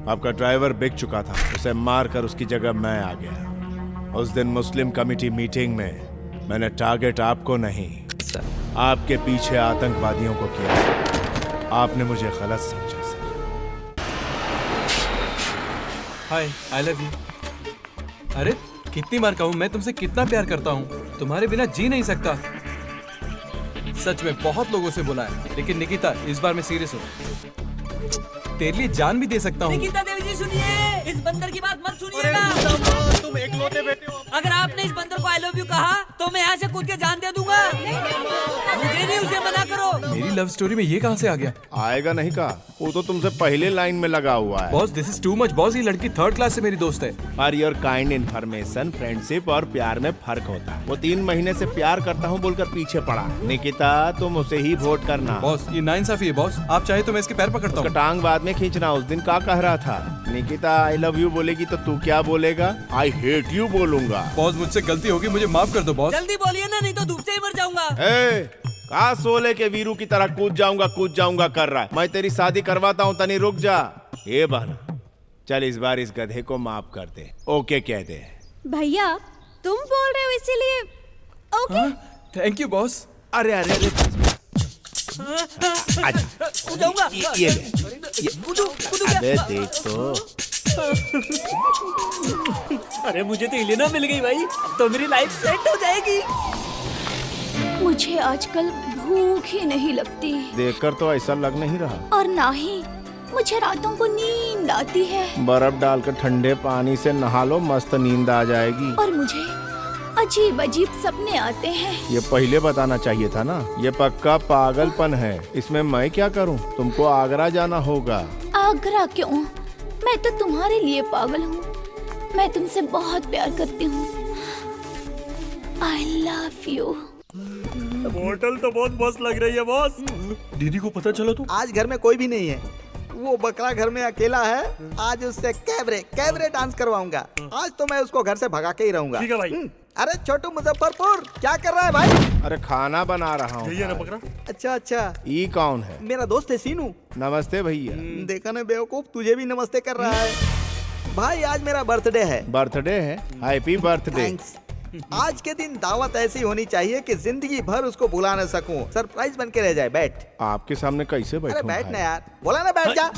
आपका ड्राइवर बिक चुका था, उसे मारकर उसकी जगह मैं आ गया। उस दिन मुस्लिम कमेटी मीटिंग में मैंने टारगेट आपको नहीं, आपके पीछे आतंकवादियों को किया। आपने मुझे गलत समझा sir. Hi, I love you. अरे कितनी बार कहूँ मैं तुमसे कितना प्यार करता हूँ, तुम्हारे बिना जी नहीं सकता। सच में बहुत लोगों से बोला है, लेकिन निकिता इस बार मैं सीरियस हूँ। तेरे लिए जान भी दे सकता हूँ। निकिता देवी जी सुनिए, इस बंदर की बात मत सुनिएगा। तुम एकलौते बेटे हो। अगर आपने इस बंदर को आई लव यू कहा तो मैं यहाँ से कूद के जान दे दूंगा। मुझे नहीं उसे मना करो। मेरी लव स्टोरी में ये कहाँ से आ गया? आएगा नहीं कहा, वो तो तुमसे पहले लाइन में लगा हुआ है। Boss this is too much boss, ये लड़की 3rd क्लास से मेरी दोस्त है। For your kind information, friendship और प्यार में फर्क होता है। वो 3 महीने से प्यार करता हूँ बोलकर पीछे पड़ा। निकिता तुम उसे ही वोट करना। बॉस ये नाइंसाफी है बॉस, आप चाहे तो मैं इसके पैर पकड़ता हूँ। टांग बाद में खींचना। उस दिन क्या कह रहा था? निकिता आई लव यू बोलेगी तो तू क्या बोलेगा? आई हेट यू बोलूंगा। बॉस मुझसे गलती होगी, मुझे माफ कर दो बॉस। जल्दी बोलिए ना, नहीं तो धूप से ही मर जाऊंगा। का सोले के वीरू की तरह कूद जाऊंगा कर रहा है। मैं तेरी शादी करवाता हूँ, तनी रुक जा। ये बहना चल इस बार इस गधे को माफ कर दे। ओके कह दे। भैया तुम बोल रहे हो इसीलिए ओके। Thank you boss. अरे अरे अरे जाऊंगा। ये ले। अबे देख तो। अरे मुझे तो इलेना मिल गई भाई, अब तो मेरी लाइफ सेट हो जाएगी। मुझे आजकल भूख ही नहीं लगती देखकर तो ऐसा लग नहीं रहा। और ना ही मुझे रातों को नींद आती है। बर्फ डालकर ठंडे पानी से नहा लो, मस्त नींद आ जाएगी। और मुझे अजीब अजीब सपने आते हैं। ये पहले बताना चाहिए था ना। ये पक्का पागलपन है, इसमें मैं क्या करूं? तुमको आगरा जाना होगा। आगरा क्यों? मैं तो तुम्हारे लिए पागल हूँ। मैं तुमसे बहुत प्यार करती हूँ। I love you. होटल तो बहुत मस्त लग रही है बॉस। दीदी को पता चला तो? आज घर में कोई भी नहीं है, वो बकरा घर में अकेला है। आज उससे कैबरे डांस करवाऊंगा। आज तो मैं उसको घर से भगा के ही रहूंगा। ठीक है भाई। अरे छोटू मुजफ्फरपुर क्या कर रहा है भाई? अरे खाना बना रहा हूँ। यही है ना बकरा? अच्छा। ये कौन है? मेरा दोस्त है सीनू। नमस्ते भैया। देखा ना बेवकूफ, तुझे भी नमस्ते कर रहा है। भाई आज मेरा बर्थडे है। बर्थडे है? Happy birthday. आज के दिन दावत ऐसी होनी चाहिए कि जिंदगी भर उसको भुला न सकूं। सरप्राइज बन के रह जाए। बैठ। आपके सामने कैसे बैठूं? अरे बैठ ना यार, बोला ना बैठ जा।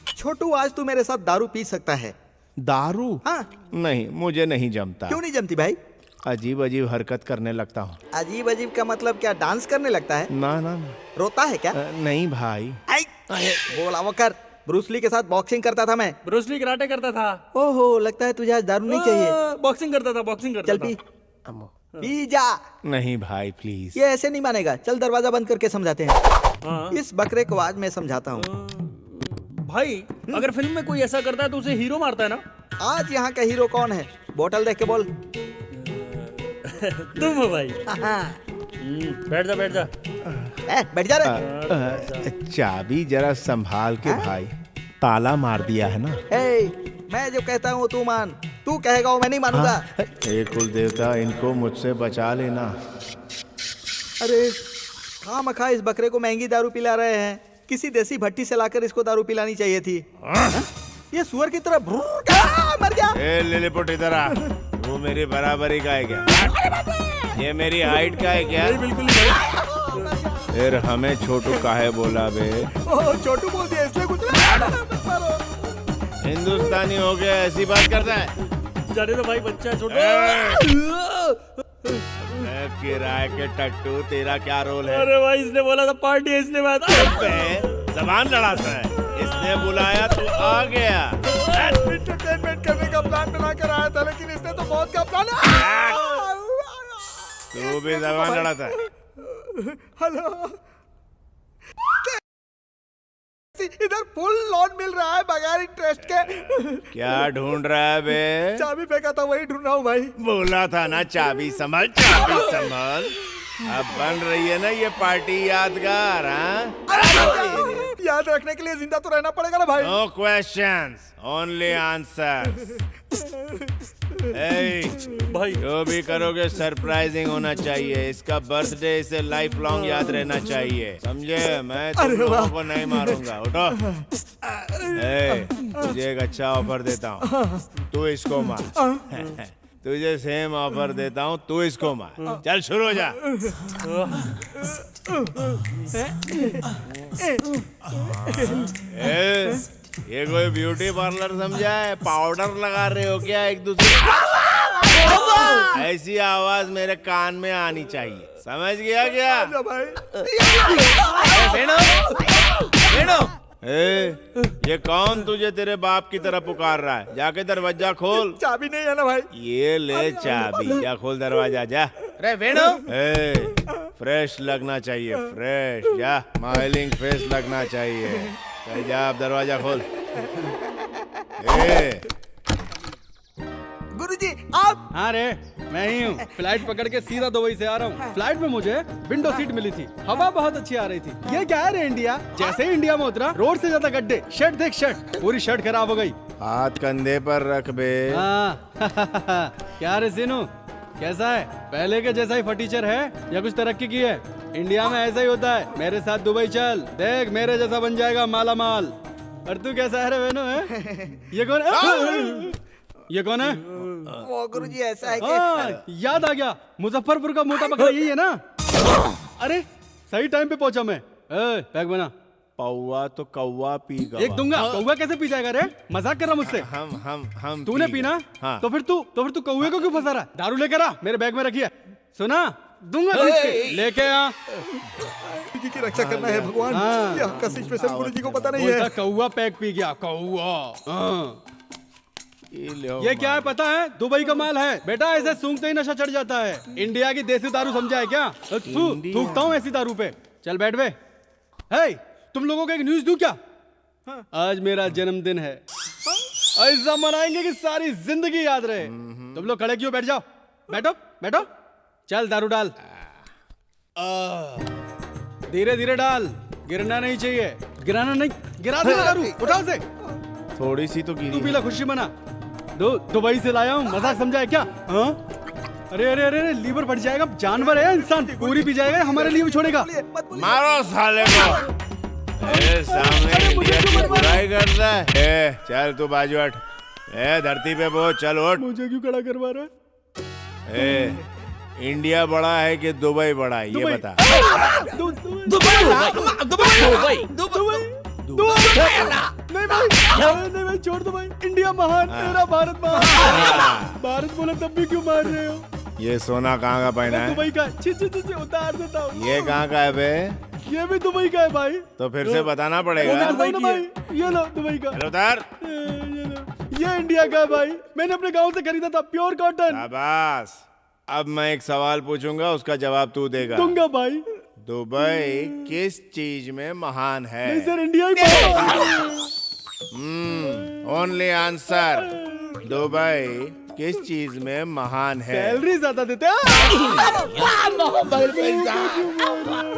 छोटू आज तू मेरे साथ दारू पी सकता है। दारू? हाँ। नहीं, मुझे नहीं जमता। क्यों नहीं जमती भाई? अजीब अजीब हरकत करने लगता हूँ। अजीब अजीब का मतलब क्या? डांस करने लगता है? ना ना। रोता है क्या? नहीं भाई। बोला वो कर। ब्रूसली के साथ बॉक्सिंग करता था मैं। ब्रूसली कराटे करता था। ओहो, लगता है तुझे आज दारू नहीं चाहिए। बॉक्सिंग करता था। चल पी जा। नहीं भाई प्लीज। ये ऐसे नहीं मानेगा। चल दरवाजा बंद करके समझाते हैं। इस बकरे को आज मैं समझाता हूँ। भाई अगर फिल्म में कोई ऐसा करता है तो उसे हीरो मारता है ना? आज यहाँ का हीरो कौन है? बोतल देख के बोल। तुम हो भाई। बैठ जा। बैठ जा रे। चाबी जरा संभाल के भाई, ताला मार दिया है ना। मैं जो कहता हूँ तू मान, तू कहेगा वो मैं नहीं मानूंगा। हे कुल देवता, इनको मुझसे बचा लेना। अरे खामखा इस बकरे को महंगी दारू पिला रहे हैं। किसी देसी भट्टी से लाकर इसको दारू पिलानी चाहिए थी। ये सुअर की तरह मर गया। लिलीपुट इधर आ। वो मेरी बराबरी का है क्या? ये मेरी हाइट का है क्या? बिल्कुल। फिर हमें छोटू काहे बोला बे? छोटू बोल दिया इसलिए कुछ। हिंदुस्तानी हो गया ऐसी बात करता है? जाने दो भाई, बच्चा है छोटू। किराए के टट्टू, तेरा क्या रोल है? अरे भाई इसने बोला था पार्टी है, इसलिए बात। जबान लड़ाता है। इसने बुलाया तो आ गया। एंटरटेनमेंट करने का प्लान बना कर आया था, लेकिन इसने तो मौत का प्लान। तू भी जबान लड़ाता है। हेलो, इधर फुल लोन मिल रहा है बगैर इंटरेस्ट के। क्या ढूंढ रहा है बे? चाबी फेंका था, वही ढूंढ रहा हूँ भाई। बोला था ना चाबी संभाल, चाबी संभाल। अब बन रही है ना ये पार्टी यादगार। याद रखने के लिए जिंदा तो रहना पड़ेगा ना भाई। No questions, only answers. भाई जो भी करोगे सरप्राइजिंग होना चाहिए। इसका बर्थडे इसे लाइफ लॉन्ग याद रहना चाहिए, समझे? मैं तुम लोगों को नहीं मारूंगा। उठो। तुझे एक अच्छा ऑफर देता हूँ, तू इसको मार। तुझे सेम ऑफर देता हूँ, तू इसको मार। चल शुरू हो जा। ये कोई ब्यूटी पार्लर समझा है? पाउडर लगा रहे हो क्या एक दूसरे? ऐसी आवाज मेरे कान में आनी चाहिए, समझ गया क्या? ये कौन तुझे तेरे बाप की तरह पुकार रहा है? जाके दरवाजा खोल। चाबी नहीं है ना भाई? ये ले चाबी, जा खोल दरवाजा जा। अरे वेणु, फ्रेश लगना चाहिए, फ्रेश। जा, स्माइलिंग फेस लगना चाहिए। चल जा, अब दरवाजा खोल। गुरुजी आप? हाँ रे, मैं ही हूँ। फ्लाइट पकड़ के सीधा दुबई से आ रहा हूँ। फ्लाइट में मुझे विंडो सीट मिली थी, हवा बहुत अच्छी आ रही थी। ये क्या है रे इंडिया? जैसे ही इंडिया में उतरा, रोड से ज्यादा गड्ढे। शर्ट देख, शर्ट पूरी शर्ट खराब हो गई। हाथ कंधे पर रख बे। क्या रे सीनू, कैसा है? पहले के जैसा ही फटीचर है या कुछ तरक्की की है? इंडिया में ऐसा ही होता है। मेरे साथ दुबई चल, देख मेरे जैसा बन जाएगा माला माल। और तू कैसा है रे वेनु? है ये कौन है? ये कौन है? वो गुरुजी ऐसा है कि याद आ गया, मुजफ्फरपुर का मोटा बकरा यही है ना? अरे सही टाइम पे पहुंचा मैं। पैक बना। पौवा तो कौवा पीगा। एक दूंगा। कौवा कैसे पी जाएगा रे? मजाक कर रहा मुझसे? हम तूने पीना? हाँ। तो फिर तू कौवे को क्यों फंसा रहा? दारू लेकर आ, मेरे बैग में रखिए। सुना? दूंगा लेके आ। गुरुजी की रक्षा करना है भगवान। यहाँ का सिचुएशन गुरुजी को पता नहीं है। कौवा पैक पी गया, कौवा। ये क्या है पता है? दुबई का माल है बेटा, ऐसे सूंघते ही नशा चढ़ जाता है। इंडिया की देसी दारू समझा है क्या? थूकता हूँ ऐसी दारू पे। चल बैठ बे। हे, तुम लोगों को एक न्यूज दूं क्या? आज मेरा जन्मदिन है, ऐसा मनाएंगे कि सारी जिंदगी याद रहे। तुम लोग खड़े क्यों? बैठ जाओ, बैठो बैठो। चल दारू डाल, धीरे धीरे डाल, गिरना नहीं चाहिए। गिराना नहीं, गिरा दे दारू, उठाओ से। थोड़ी सी तो गिरी। तू पीला, खुशी मना। दुबई से लाया हूँ, मजाक समझा है क्या? अरे अरे अरे लीवर फट जाएगा, जानवर है इंसान, पूरी पी जाएगा, हमारे लिए भी छोड़ेगा। मारो साले को। सामने इंडिया की बुराई करता है। चल तू बाजू हट। धरती पे बोझ, चल उठ। मुझे क्यों खड़ा करवा रहा है? इंडिया बड़ा है कि दुबई बड़ा है, ये बता। नहीं भाई, छोड़ दो भाई। इंडिया महान, मेरा भारत महान। भारत बोला तब भी क्यों मार रहे हो? ये सोना कहाँ का पहना है? दुबई का। उतार देता हूँ। ये कहाँ का है बे? ये भी दुबई का है भाई। तो फिर से बताना पड़ेगा। ये लो दुबई का। उतार। ये इंडिया का है भाई, मैंने अपने गांव से खरीदा था, प्योर कॉटन। शाबाश। अब मैं एक सवाल पूछूंगा, उसका जवाब तू देगा। दूंगा भाई। दुबई किस चीज में महान है? नहीं सर, इंडिया ही। Only answer. दुबई किस चीज में महान है? सैलरी ज्यादा देते हैं।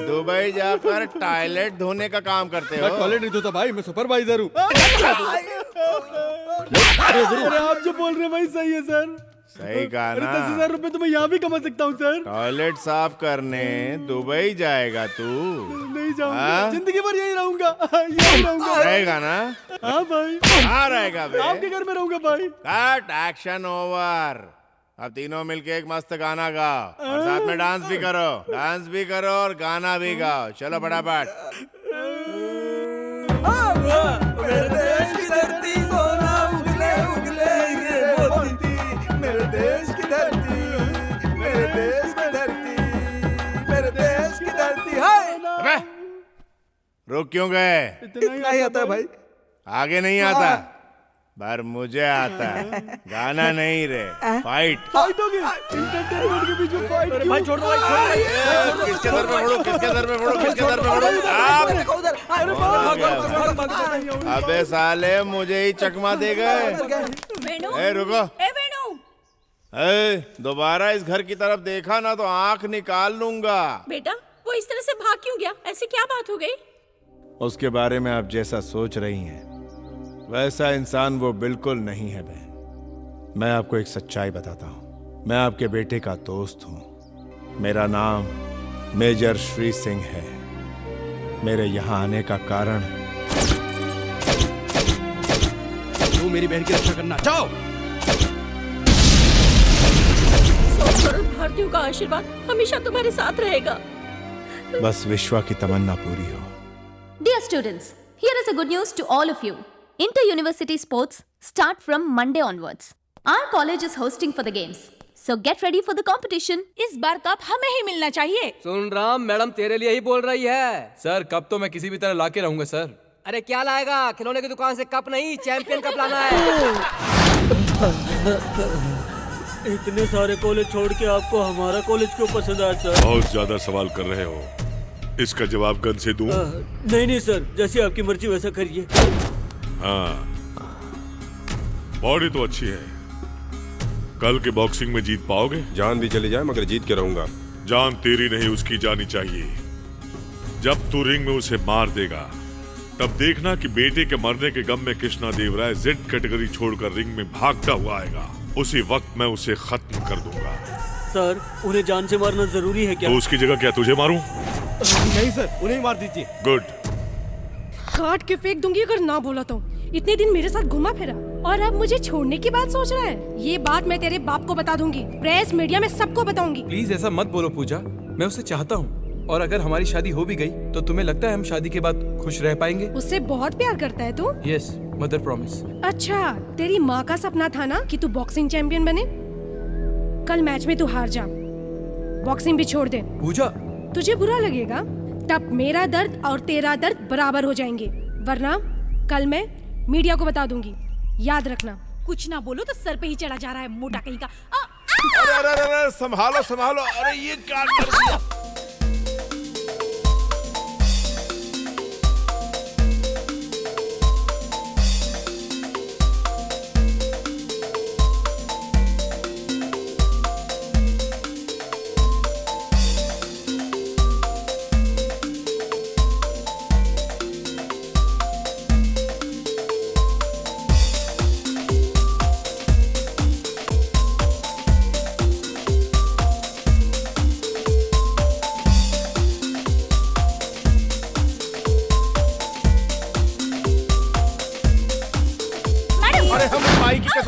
दुबई जाकर टॉयलेट धोने का काम करते हो? टॉयलेट नहीं धोता भाई, मैं सुपरवाइजर हूँ। अरे आप जो बोल रहे हैं भाई सही है सर। सही कहा ना? 10,000 रुपए तो मैं यहाँ भी कमा सकता हूँ सर। टॉयलेट साफ करने दुबई जाएगा तू? नहीं जाऊंगा, जिंदगी भर यही रहूंगा। यही रहूंगा। रहेगा ना? हाँ भाई। कहाँ रहेगा बे? आपके घर में रहूंगा भाई। Cut, action over. अब तीनों मिलके एक मस्त गाना गाओ और साथ में डांस भी करो। डांस भी करो और गाना भी गाओ। चलो फटाफट। मेरे देश की धरती सोना उगले उगले हीरे मोती। मेरे देश की धरती, मेरे देश की धरती, मेरे देश की धरती। हाय, रुक क्यों गए? इतना ही आता है भाई। आगे नहीं आता? पर मुझे आता है। गाना नहीं रे, फाइट। फाइट होगी। एंटरटेनमेंट के बीच में फाइट क्यों? भाई छोड़ दो भाई। किसके सर पे फोड़ो, किसके सर पे फोड़ो, किसके सर पे फोड़ो? अबे साले, मुझे ही चकमा दे गए। रुको। दोबारा इस घर की तरफ देखा ना तो आंख निकाल लूंगा। बेटा वो इस तरह से भाग क्यों गया? ऐसी क्या बात हो गई? उसके बारे में आप जैसा सोच रही हैं वैसा इंसान वो बिल्कुल नहीं है बहन। मैं आपको एक सच्चाई बताता हूँ। मैं आपके बेटे का दोस्त हूँ। मेरा नाम मेजर श्री सिंह है। मेरे यहाँ आने का कारण तू मेरी बहन की रक्षा करना। जाओ। 100 करोड़ भारतीयों का आशीर्वाद हमेशा तुम्हारे साथ रहेगा। बस विश्वा की तमन्ना पूरी हो। Dear students, here is a good news to all of you. Inter-university sports start from Monday onwards. Our college is hosting for the games. So get ready for the competition. इस बार कप हमें ही मिलना चाहिए। सुन Ram, madam तेरे लिए ही बोल रही है। Sir cup तो मैं किसी भी तरह लाके रहूंगा सर। अरे क्या लाएगा? खिलौने की दुकान से कप नहीं, चैंपियन कप लाना है। इतने सारे कॉलेज छोड़ के आपको हमारा कॉलेज क्यों पसंद आया सर? बहुत ज्यादा सवाल कर रहे हो। इसका जवाब गन से दूं? नहीं सर, जैसी आपकी मर्जी वैसा करिए। हाँ, बॉडी तो अच्छी है। कल के बॉक्सिंग में जीत पाओगे? जान भी चली जाए मगर जीत के रहूंगा। जान तेरी नहीं उसकी जानी चाहिए। जब तू रिंग में उसे मार देगा तब देखना कि बेटे के मरने के गम में कृष्णा देव राय जेड कैटेगरी छोड़कर रिंग में भागता हुआ आएगा। उसी वक्त मैं उसे खत्म कर दूंगा। सर उन्हें जान से मारना जरूरी है क्या? तो उसकी जगह क्या तुझे मारूं? नहीं सर, उन्हें मार दीजिए। गुड। काट के फेंक दूंगी अगर ना बोला तो। इतने दिन मेरे साथ घुमा फिरा और अब मुझे छोड़ने की बात सोच रहा है। ये बात मैं तेरे बाप को बता दूंगी, प्रेस मीडिया में सबको बताऊंगी। प्लीज ऐसा मत बोलो पूजा, मैं उसे चाहता हूँ और अगर हमारी शादी हो भी गई तो तुम्हें लगता है हम शादी के बाद खुश रह पाएंगे? उससे बहुत प्यार करता है तू? Yes, mother promise. अच्छा, तेरी माँ का सपना था ना कि तू बॉक्सिंग चैंपियन बने। कल मैच में तू हार जा, बॉक्सिंग भी छोड़ दे। पूजा तुझे बुरा लगेगा, तब मेरा दर्द और तेरा दर्द बराबर हो जाएंगे। वरना कल मैं मीडिया को बता दूंगी, याद रखना। कुछ ना बोलो तो सर पे ही चढ़ा जा रहा है मोटा कहीं का। अरे अरे अरे, संभालो संभालो। अरे ये क्या कर दिया?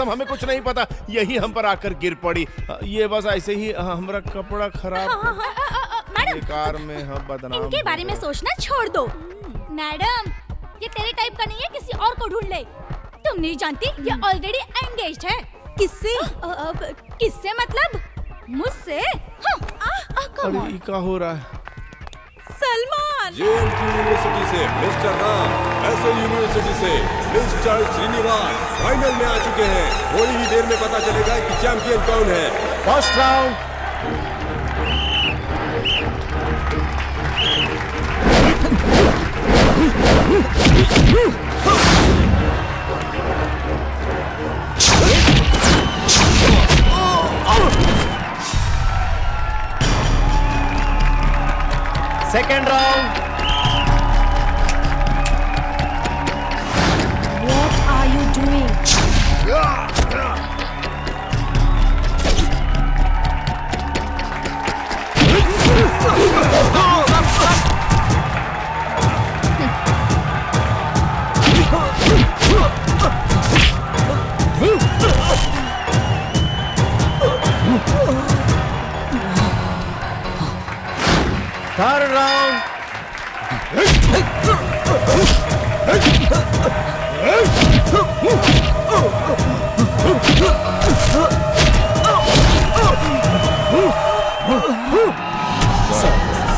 हमें कुछ नहीं पता, यही हम पर आकर गिर पड़ी। ये बस ऐसे ही हमारा कपड़ा खराब। मैडम, कार में हम बदनाम। इनके बारे में सोचना छोड़ दो। मैडम, ये तेरे टाइप का नहीं है, किसी और को ढूंढ ले। तुम नहीं जानती ये ऑलरेडी एंगेज्ड है। किससे? किससे मतलब? मुझसे? अरे क्या हो रहा है? सलमान। JNT यूनिवर्सिटी से मिस्टर राम, SL यूनिवर्सिटी से मिस्टर श्रीनिवास फाइनल में आ चुके हैं। थोड़ी ही देर में पता चलेगा कि चैंपियन कौन है। First round. Second round. What are you doing? Third round.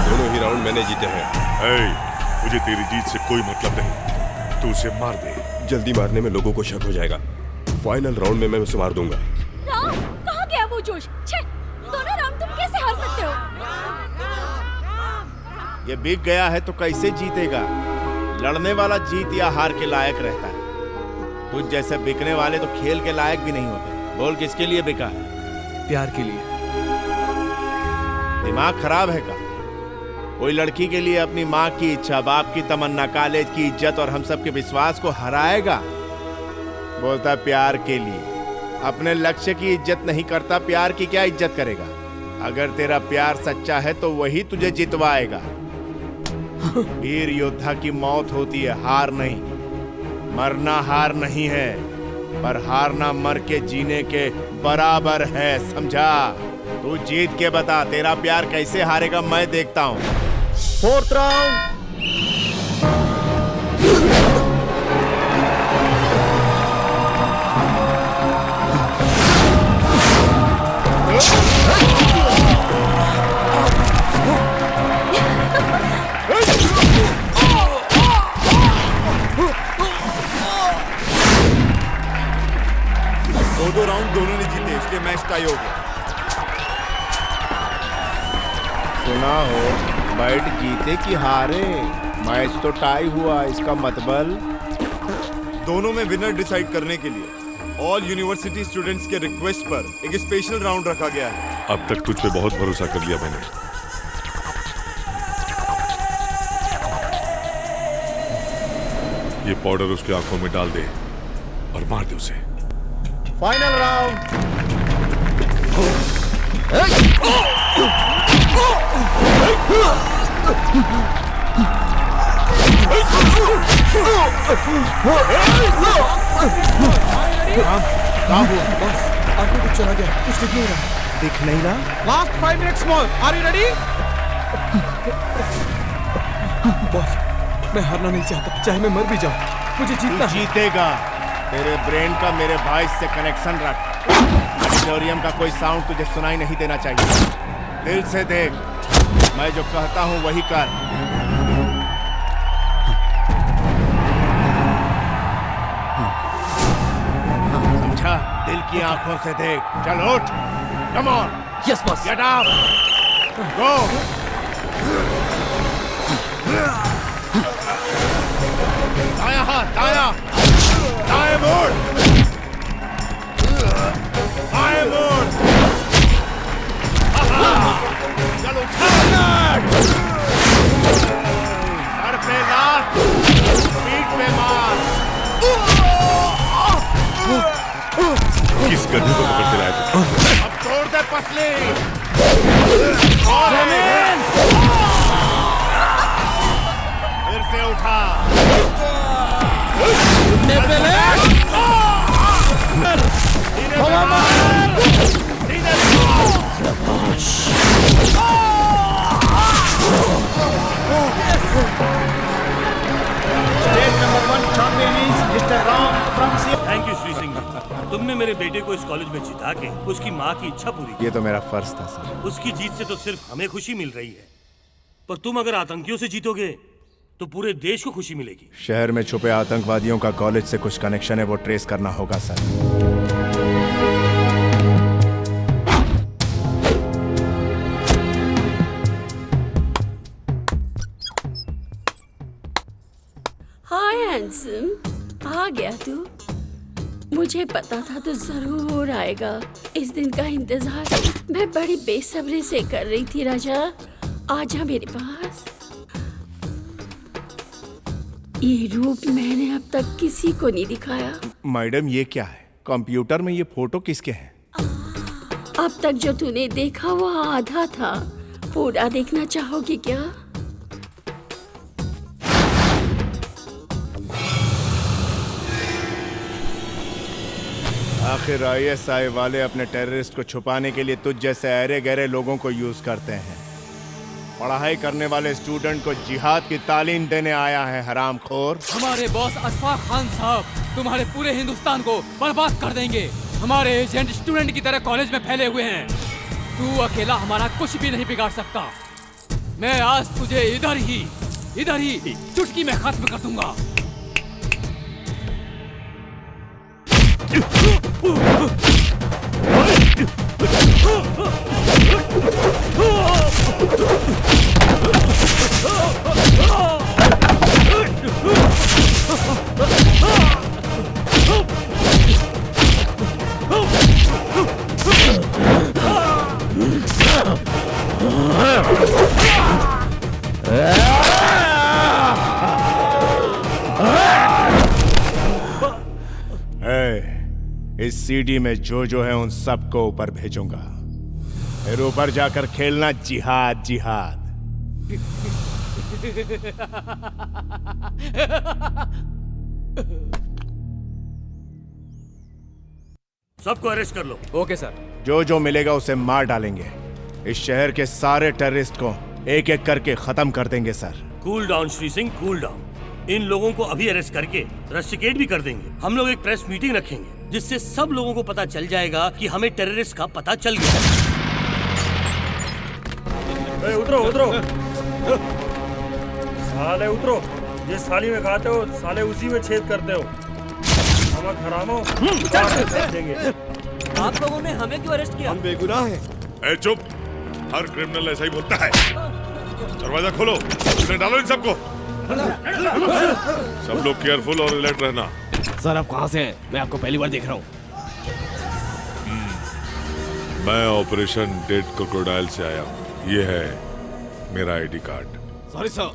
दोनों ही राउंड मैंने जीते हैं। मुझे तेरी जीत से कोई मतलब नहीं, तू उसे मार दे। जल्दी मारने में लोगों को शक हो जाएगा। फाइनल राउंड में मैं उसे मार दूंगा। राम, कहाँ गया वो जोश? छे, दोनों राउंड तुम कैसे हार सकते हो? ये बिक गया है तो कैसे जीतेगा? लड़ने वाला जीत या हार के लायक रहता है। तुझ जैसे बिकने वाले तो खेल के लायक भी नहीं होते। बोल, किसके लिए बिका है? प्यार के लिए। दिमाग खराब है का? कोई लड़की के लिए अपनी माँ की इच्छा, बाप की तमन्ना, कॉलेज की इज्जत और हम सब के विश्वास को हराएगा? बोलता प्यार के लिए। अपने लक्ष्य की इज्जत नहीं करता, प्यार की क्या इज्जत करेगा? अगर तेरा प्यार सच्चा है तो वही तुझे जितवाएगा। वीर योद्धा की मौत होती है, हार नहीं। मरना हार नहीं है, पर हारना मर के जीने के बराबर है, समझा? तू जीत के बता, तेरा प्यार कैसे हारेगा मैं देखता हूँ। 4th round. दो राउंड दोनों ने जीते, इसलिए मैच टाई हो गया। सुना हो, बैट जीते कि हारे, मैच तो टाई हुआ, इसका मतलब दोनों में विनर डिसाइड करने के लिए ऑल यूनिवर्सिटी स्टूडेंट्स के रिक्वेस्ट पर एक स्पेशल राउंड रखा गया है। अब तक तुझ पे बहुत भरोसा कर लिया मैंने। ये पाउडर उसकी आंखों में डाल दे और मार दे उसे। Final round. आगे कुछ चला गया, कुछ दिख नहीं रहा। दिख नहीं रहा? Last 5 minutes more, are you ready? Boss, मैं हारना नहीं चाहता, चाहे मैं मर भी जाऊं, मुझे जीतना है। जीतेगा। तेरे ब्रेन का मेरे वॉइस से कनेक्शन रख। ऑडिटोरियम का कोई साउंड तुझे सुनाई नहीं देना चाहिए। दिल से देख, मैं जो कहता हूँ वही कर। समझा? दिल की आंखों से देख। चल उठ। Come on. Yes boss. Get up. Go. दाया हाथ, दाया। दाएं मोड़। बाएं मोड़। चलो सर पे लात, पीठ पे मार। किस गधे को पकड़ के लाया तू? अब तोड़ दे पसली। फिर से उठा। थैंक यू श्री सिंह जी। तुमने मेरे बेटे को इस कॉलेज में जिता के उसकी माँ की इच्छा पूरी की। ये तो मेरा फर्ज था सर। उसकी जीत से तो सिर्फ हमें खुशी मिल रही है, पर तुम अगर आतंकियों से जीतोगे तो पूरे देश को खुशी मिलेगी। शहर में छुपे आतंकवादियों का कॉलेज से कुछ कनेक्शन है, वो ट्रेस करना होगा सर। हाय हैंडसम, आ गया तू? मुझे पता था तू जरूर आएगा। इस दिन का इंतजार मैं बड़ी बेसब्री से कर रही थी। राजा, आजा मेरे पास। ये रूप मैंने अब तक किसी को नहीं दिखाया। मैडम, ये क्या है? कंप्यूटर में ये फोटो किसके हैं? अब तक जो तूने देखा वो आधा था, पूरा देखना चाहोगे क्या? आखिर ISI वाले अपने टेररिस्ट को छुपाने के लिए तुझ जैसे अरे गहरे लोगों को यूज करते हैं। पढ़ाई करने वाले स्टूडेंट को जिहाद की तालीम देने आया है, हरामखोर। हमारे बॉस अशफाक खान साहब तुम्हारे पूरे हिंदुस्तान को बर्बाद कर देंगे। हमारे एजेंट स्टूडेंट की तरह कॉलेज में फैले हुए हैं। तू अकेला हमारा कुछ भी नहीं बिगाड़ सकता। मैं आज तुझे इधर ही चुटकी में खत्म कर दूंगा। इस सीडी में जो है उन सबको ऊपर भेजूंगा, फिर ऊपर जाकर खेलना जिहाद जिहाद। सबको अरेस्ट कर लो। Okay sir. जो मिलेगा उसे मार डालेंगे। इस शहर के सारे टेररिस्ट को एक एक करके खत्म कर देंगे sir. Cool down Shri Singh, cool down. इन लोगों को अभी अरेस्ट करके रस्टिकेट भी कर देंगे। हम लोग एक प्रेस मीटिंग रखेंगे जिससे सब लोगों को पता चल जाएगा कि हमें टेररिस्ट का पता चल गया। उतरो उतरो साले उतरो। जिस थाली में खाते हो साले उसी में छेद करते हो। नमक हरामो देंगे। आप लोगों ने हमें क्यों अरेस्ट किया? हम बेगुनाह हैं। ए चुप, हर क्रिमिनल ऐसा ही बोलता है। दरवाजा खोलो, इसे डालो इन सबको। सब लोग केयरफुल और अलर्ट रहना। सर आप कहाँ से हैं? मैं आपको पहली बार देख रहा हूँ। मैं ऑपरेशन डेड क्रोकोडाइल से आया हूँ। ये है मेरा आईडी कार्ड। Sorry sir.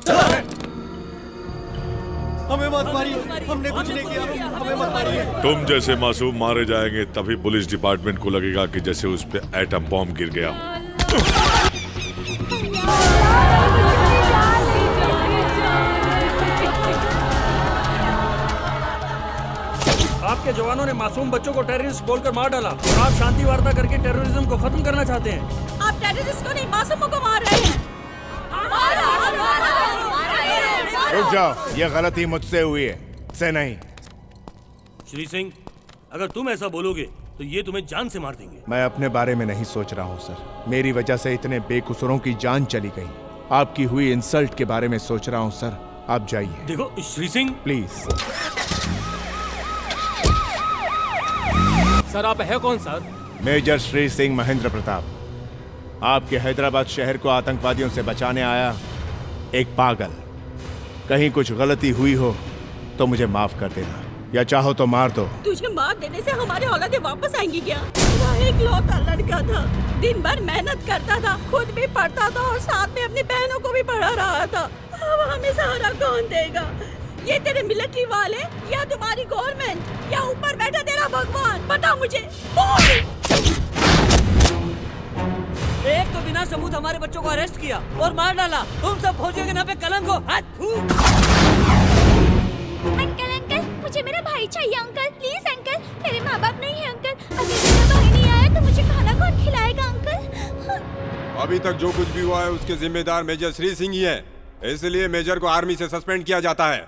हमें मत मारिए, हमने कुछ नहीं किया, हमें मत मारिए। तुम जैसे मासूम मारे जाएंगे तभी पुलिस डिपार्टमेंट को लगेगा कि जैसे उस पे एटम बॉम्ब गिर गया। आपके जवानों ने मासूम बच्चों को टेररिस्ट बोलकर मार डाला और आप शांति वार्ता करके टेररिज्म को खत्म करना चाहते हैं। आप टेररिस्ट को नहीं, मासूमों को मार रहे हैं। रुक जाओ, ये गलती मुझसे हुई है, से नहीं। श्री सिंह, अगर तुम ऐसा बोलोगे तो ये तुम्हें जान से मार देंगे। मैं अपने बारे में नहीं सोच रहा हूँ सर। मेरी वजह से इतने बेकसूरों की जान चली गई। आपकी हुई इंसल्ट के बारे में सोच रहा हूँ सर। आप जाइए। देखो श्री सिंह, प्लीज। सर आप है कौन सर? मेजर श्री सिंह महेंद्र प्रताप। आपके हैदराबाद शहर को आतंकवादियों से बचाने आया एक पागल। कहीं कुछ गलती हुई हो तो मुझे माफ कर देना, या चाहो तो मार दो। तुझे मार देने से हमारे औलादे वापस आएंगी क्या? वह एक लौता लड़का था, दिन भर मेहनत करता था, खुद भी पढ़ता था और साथ में अपनी बहनों को भी पढ़ा रहा था। अब हमें सहारा कौन देगा? ये तेरे मिलिट्री वाले या तुम्हारी गवर्नमेंट या ऊपर बैठा तेरा भगवान? बता मुझे, बोल। एक तो बिना सबूत हमारे बच्चों को अरेस्ट किया और मार डाला। तुम सब फौजियों के नाम पे कलंक हो। अंकल अंकल, मुझे मेरा भाई चाहिए अंकल। प्लीज अंकल, मेरे माँ बाप नहीं है अंकल। अगर मेरा भाई नहीं आया तो मुझे खाना कौन खिलाएगा अंकल? अभी तक जो कुछ भी हुआ है उसके जिम्मेदार मेजर श्री सिंह ही है, इसलिए मेजर को आर्मी से सस्पेंड किया जाता है।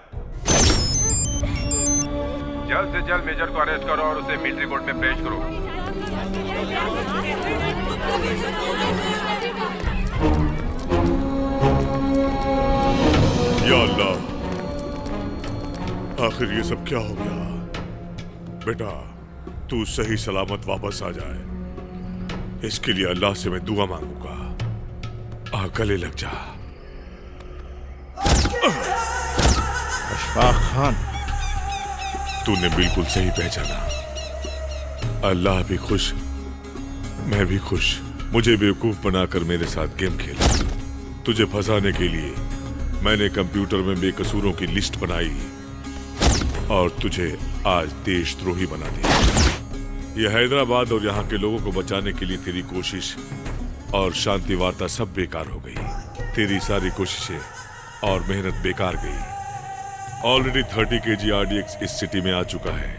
जल्द से जल्द मेजर को अरेस्ट करो और उसे मिलिट्री कोर्ट में पेश करो। या अल्लाह, आखिर ये सब क्या हो गया? बेटा तू सही सलामत वापस आ जाए, इसके लिए अल्लाह से मैं दुआ मांगूंगा। आ गले लग जा। अशफाक खान, तूने बिल्कुल सही पहचाना। अल्लाह भी खुश, मैं भी खुश। मुझे बेवकूफ बनाकर मेरे साथ गेम खेला। तुझे फंसाने के लिए मैंने कंप्यूटर में बेकसूरों की लिस्ट बनाई और तुझे आज देशद्रोही बना दिया। यह हैदराबाद और यहाँ के लोगों को बचाने के लिए तेरी कोशिश और शांति वार्ता सब बेकार हो गई। तेरी सारी कोशिशें और मेहनत बेकार गई। ऑलरेडी 30 kg RDX इस सिटी में आ चुका है।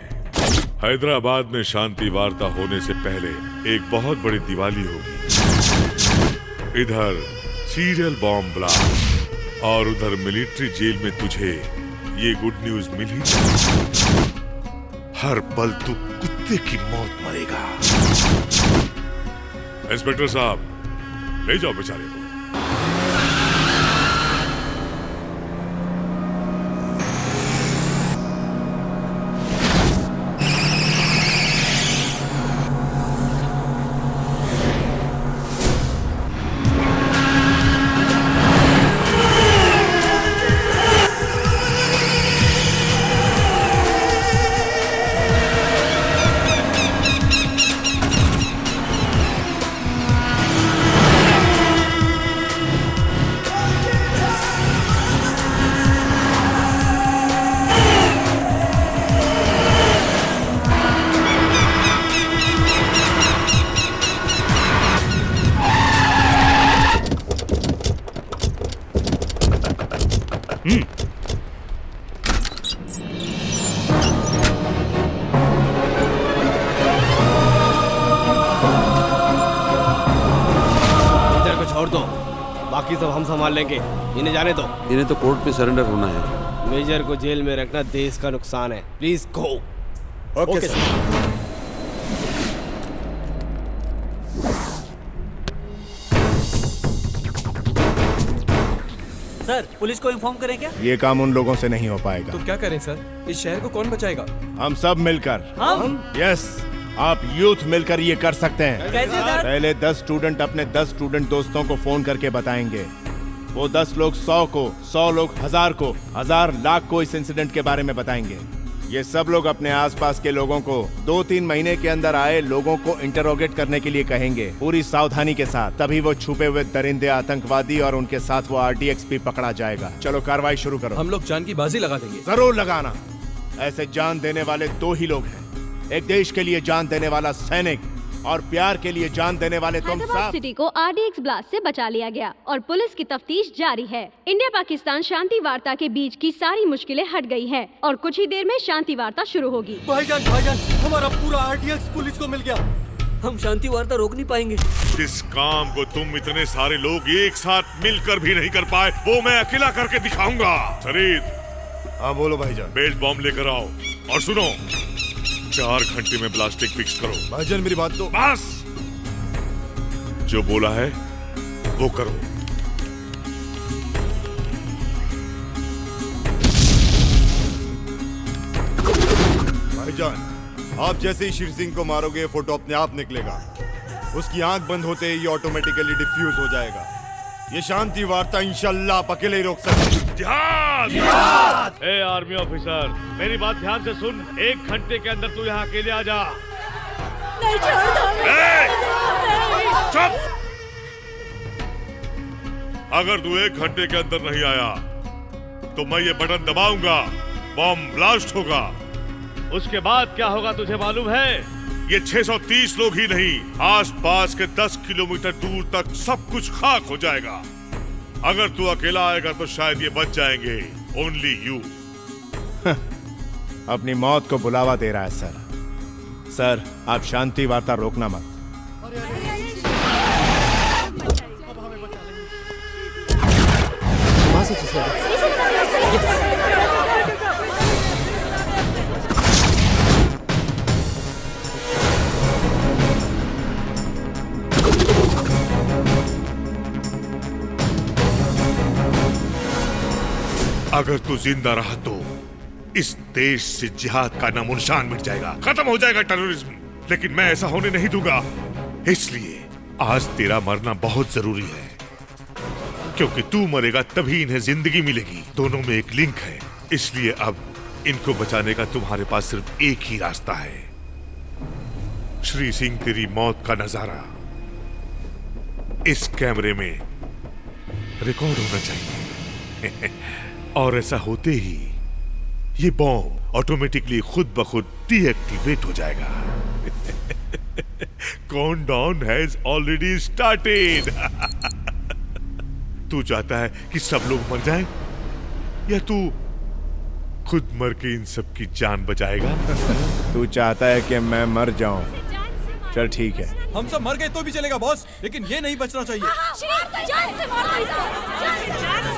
हैदराबाद में शांति वार्ता होने से पहले एक बहुत बड़ी दिवाली होगी। इधर सीरियल बॉम्ब ब्लास्ट और उधर मिलिट्री जेल में तुझे ये गुड न्यूज मिल ही जाएगी। हर पल तू कुत्ते की मौत मरेगा। इंस्पेक्टर साहब, ले जाओ बेचारे को। बाकी सब हम संभाल लेंगे, इन्हें जाने दो। इन्हें तो कोर्ट में सरेंडर होना है। मेजर को जेल में रखना देश का नुकसान है। Please go. Okay sir. Sir, police को इन्फॉर्म करें क्या? ये काम उन लोगों से नहीं हो पाएगा। तो क्या करें सर? इस शहर को कौन बचाएगा? हम सब मिलकर। हम? यस, आप यूथ मिलकर ये कर सकते हैं। कैसे सर? पहले 10 स्टूडेंट अपने 10 स्टूडेंट दोस्तों को फोन करके बताएंगे। वो 10 लोग 100 को, 100 लोग 1000 को, 1000 लाख को इस इंसिडेंट के बारे में बताएंगे। ये सब लोग अपने आसपास के लोगों को 2-3 महीने के अंदर आए लोगों को इंटरोगेट करने के लिए कहेंगे, पूरी सावधानी के साथ। तभी वो छुपे हुए दरिंदे आतंकवादी और उनके साथ वो RDX भी पकड़ा जाएगा। चलो कार्रवाई शुरू करो। हम लोग जान की बाजी लगा देंगे। जरूर लगाना। ऐसे जान देने वाले 2 ही लोग हैं, एक देश के लिए जान देने वाला सैनिक और प्यार के लिए जान देने वाले तुम हैदराबाद सब। सिटी को RDX ब्लास्ट से बचा लिया गया और पुलिस की तफ्तीश जारी है। इंडिया पाकिस्तान शांति वार्ता के बीच की सारी मुश्किलें हट गई हैं और कुछ ही देर में शांति वार्ता शुरू होगी। भाईजान, हमारा पूरा RDX पुलिस को मिल गया। हम शांति वार्ता रोक नहीं पाएंगे। जिस काम को तुम इतने सारे लोग एक साथ मिलकर भी नहीं कर पाए, वो मैं अकेला करके दिखाऊंगा। शरीद। हाँ बोलो भाईजान। बेल्ट बॉम्ब लेकर आओ और सुनो, 4 घंटे में ब्लास्टिक फिक्स करो। भाईजान मेरी बात तो। बस, जो बोला है वो करो। भाईजान, आप जैसे ही शेर सिंह को मारोगे फोटो अपने आप निकलेगा। उसकी आंख बंद होते ही ऑटोमेटिकली डिफ्यूज हो जाएगा। ये शांति वार्ता इंशाल्लाह आप अकेले ही रोक सकते। जिहाद! जिहाद! ए आर्मी ऑफिसर, मेरी बात ध्यान से सुन। 1 घंटे के अंदर तू यहाँ अकेले आ जा। नहीं छोड़ दो। चुप! अगर तू 1 घंटे के अंदर नहीं आया तो मैं ये बटन दबाऊंगा, बॉम्ब ब्लास्ट होगा। उसके बाद क्या होगा तुझे मालूम है? ये 630 लोग ही नहीं, आसपास के 10 किलोमीटर दूर तक सब कुछ खाक हो जाएगा। अगर तू अकेला आएगा तो शायद ये बच जाएंगे। Only you. अपनी मौत को बुलावा दे रहा है सर। सर, आप शांति वार्ता रोकना मत। अगर तू जिंदा रहा तो इस देश से जिहाद का नामो निशान मिट जाएगा, खत्म हो जाएगा टेररिज्म। लेकिन मैं ऐसा होने नहीं दूंगा। इसलिए आज तेरा मरना बहुत जरूरी है, क्योंकि तू मरेगा तभी इन्हें जिंदगी मिलेगी। दोनों में एक लिंक है। इसलिए अब इनको बचाने का तुम्हारे पास सिर्फ एक ही रास्ता है। श्री सिंह, तेरी मौत का नजारा इस कैमरे में रिकॉर्ड होना चाहिए। और ऐसा होते ही ये बॉम्ब ऑटोमेटिकली खुद ब खुद डीएक्टिवेट हो जाएगा। Countdown has already started. तू चाहता है कि सब लोग मर जाएं, या तू खुद मर के इन सब की जान बचाएगा? तू चाहता है कि मैं मर जाऊं? चल ठीक है। हम सब मर गए तो भी चलेगा बॉस, लेकिन ये नहीं बचना चाहिए।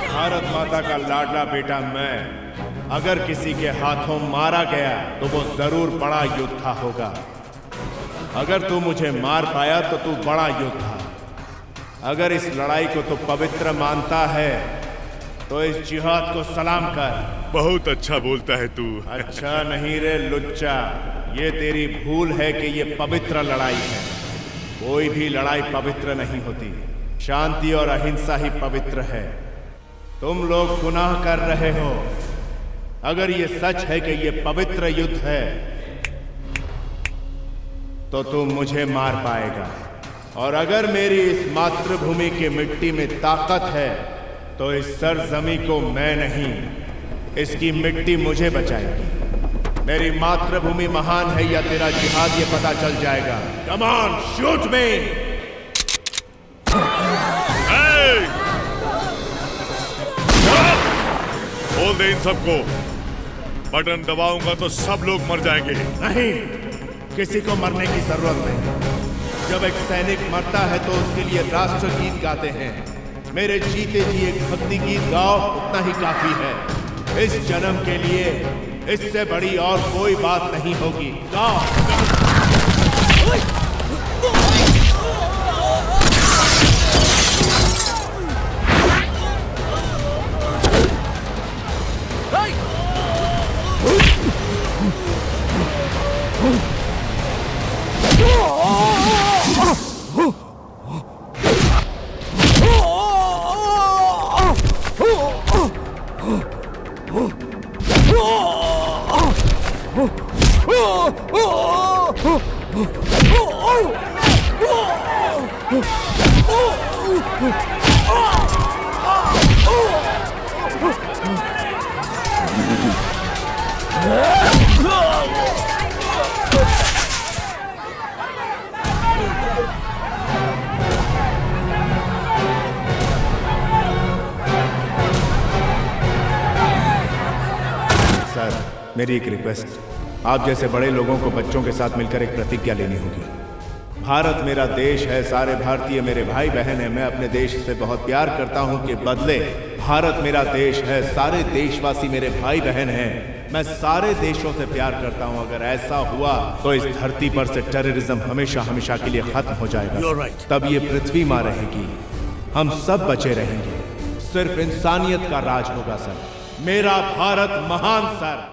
भारत माता का लाडला बेटा मैं, अगर किसी के हाथों मारा गया तो वो जरूर बड़ा योद्धा होगा। अगर तू मुझे मार पाया तो तू बड़ा योद्धा। अगर इस लड़ाई को तू पवित्र मानता है तो इस जिहाद को सलाम कर। बहुत अच्छा बोलता है तू। अच्छा नहीं रे लुच्चा, ये तेरी भूल है कि ये पवित्र लड़ाई है। कोई भी लड़ाई पवित्र नहीं होती, शांति और अहिंसा ही पवित्र है। तुम लोग गुनाह कर रहे हो। अगर ये सच है कि ये पवित्र युद्ध है तो तू मुझे मार पाएगा, और अगर मेरी इस मातृभूमि की मिट्टी में ताकत है तो इस सरजमी को मैं नहीं, इसकी मिट्टी मुझे बचाएगी। मेरी मातृभूमि महान है या तेरा जिहाद, ये पता चल जाएगा। कम ऑन, शूट मी। बोल दे इन सबको, बटन दबाऊंगा तो सब लोग मर जाएंगे। नहीं, किसी को मरने की जरूरत नहीं। जब एक सैनिक मरता है तो उसके लिए राष्ट्र गीत गाते हैं। मेरे जीते जी एक भक्ति गीत गाओ, उतना ही काफी है। इस जन्म के लिए इससे बड़ी और कोई बात नहीं होगी। गाओ। सर, मेरी एक रिक्वेस्ट, आप जैसे बड़े लोगों को बच्चों के साथ मिलकर एक प्रतिज्ञा लेनी होगी। भारत मेरा देश है, सारे भारतीय मेरे भाई बहन हैं, मैं अपने देश से बहुत प्यार करता हूं कि बदले भारत मेरा देश है, सारे देशवासी मेरे भाई बहन हैं, मैं सारे देशों से प्यार करता हूं। अगर ऐसा हुआ तो इस धरती पर से टेररिज्म हमेशा हमेशा के लिए खत्म हो जाएगा। You're right. तब ये पृथ्वी मां रहेगी, हम सब बचे रहेंगे, सिर्फ इंसानियत का राज होगा सर। मेरा भारत महान सर।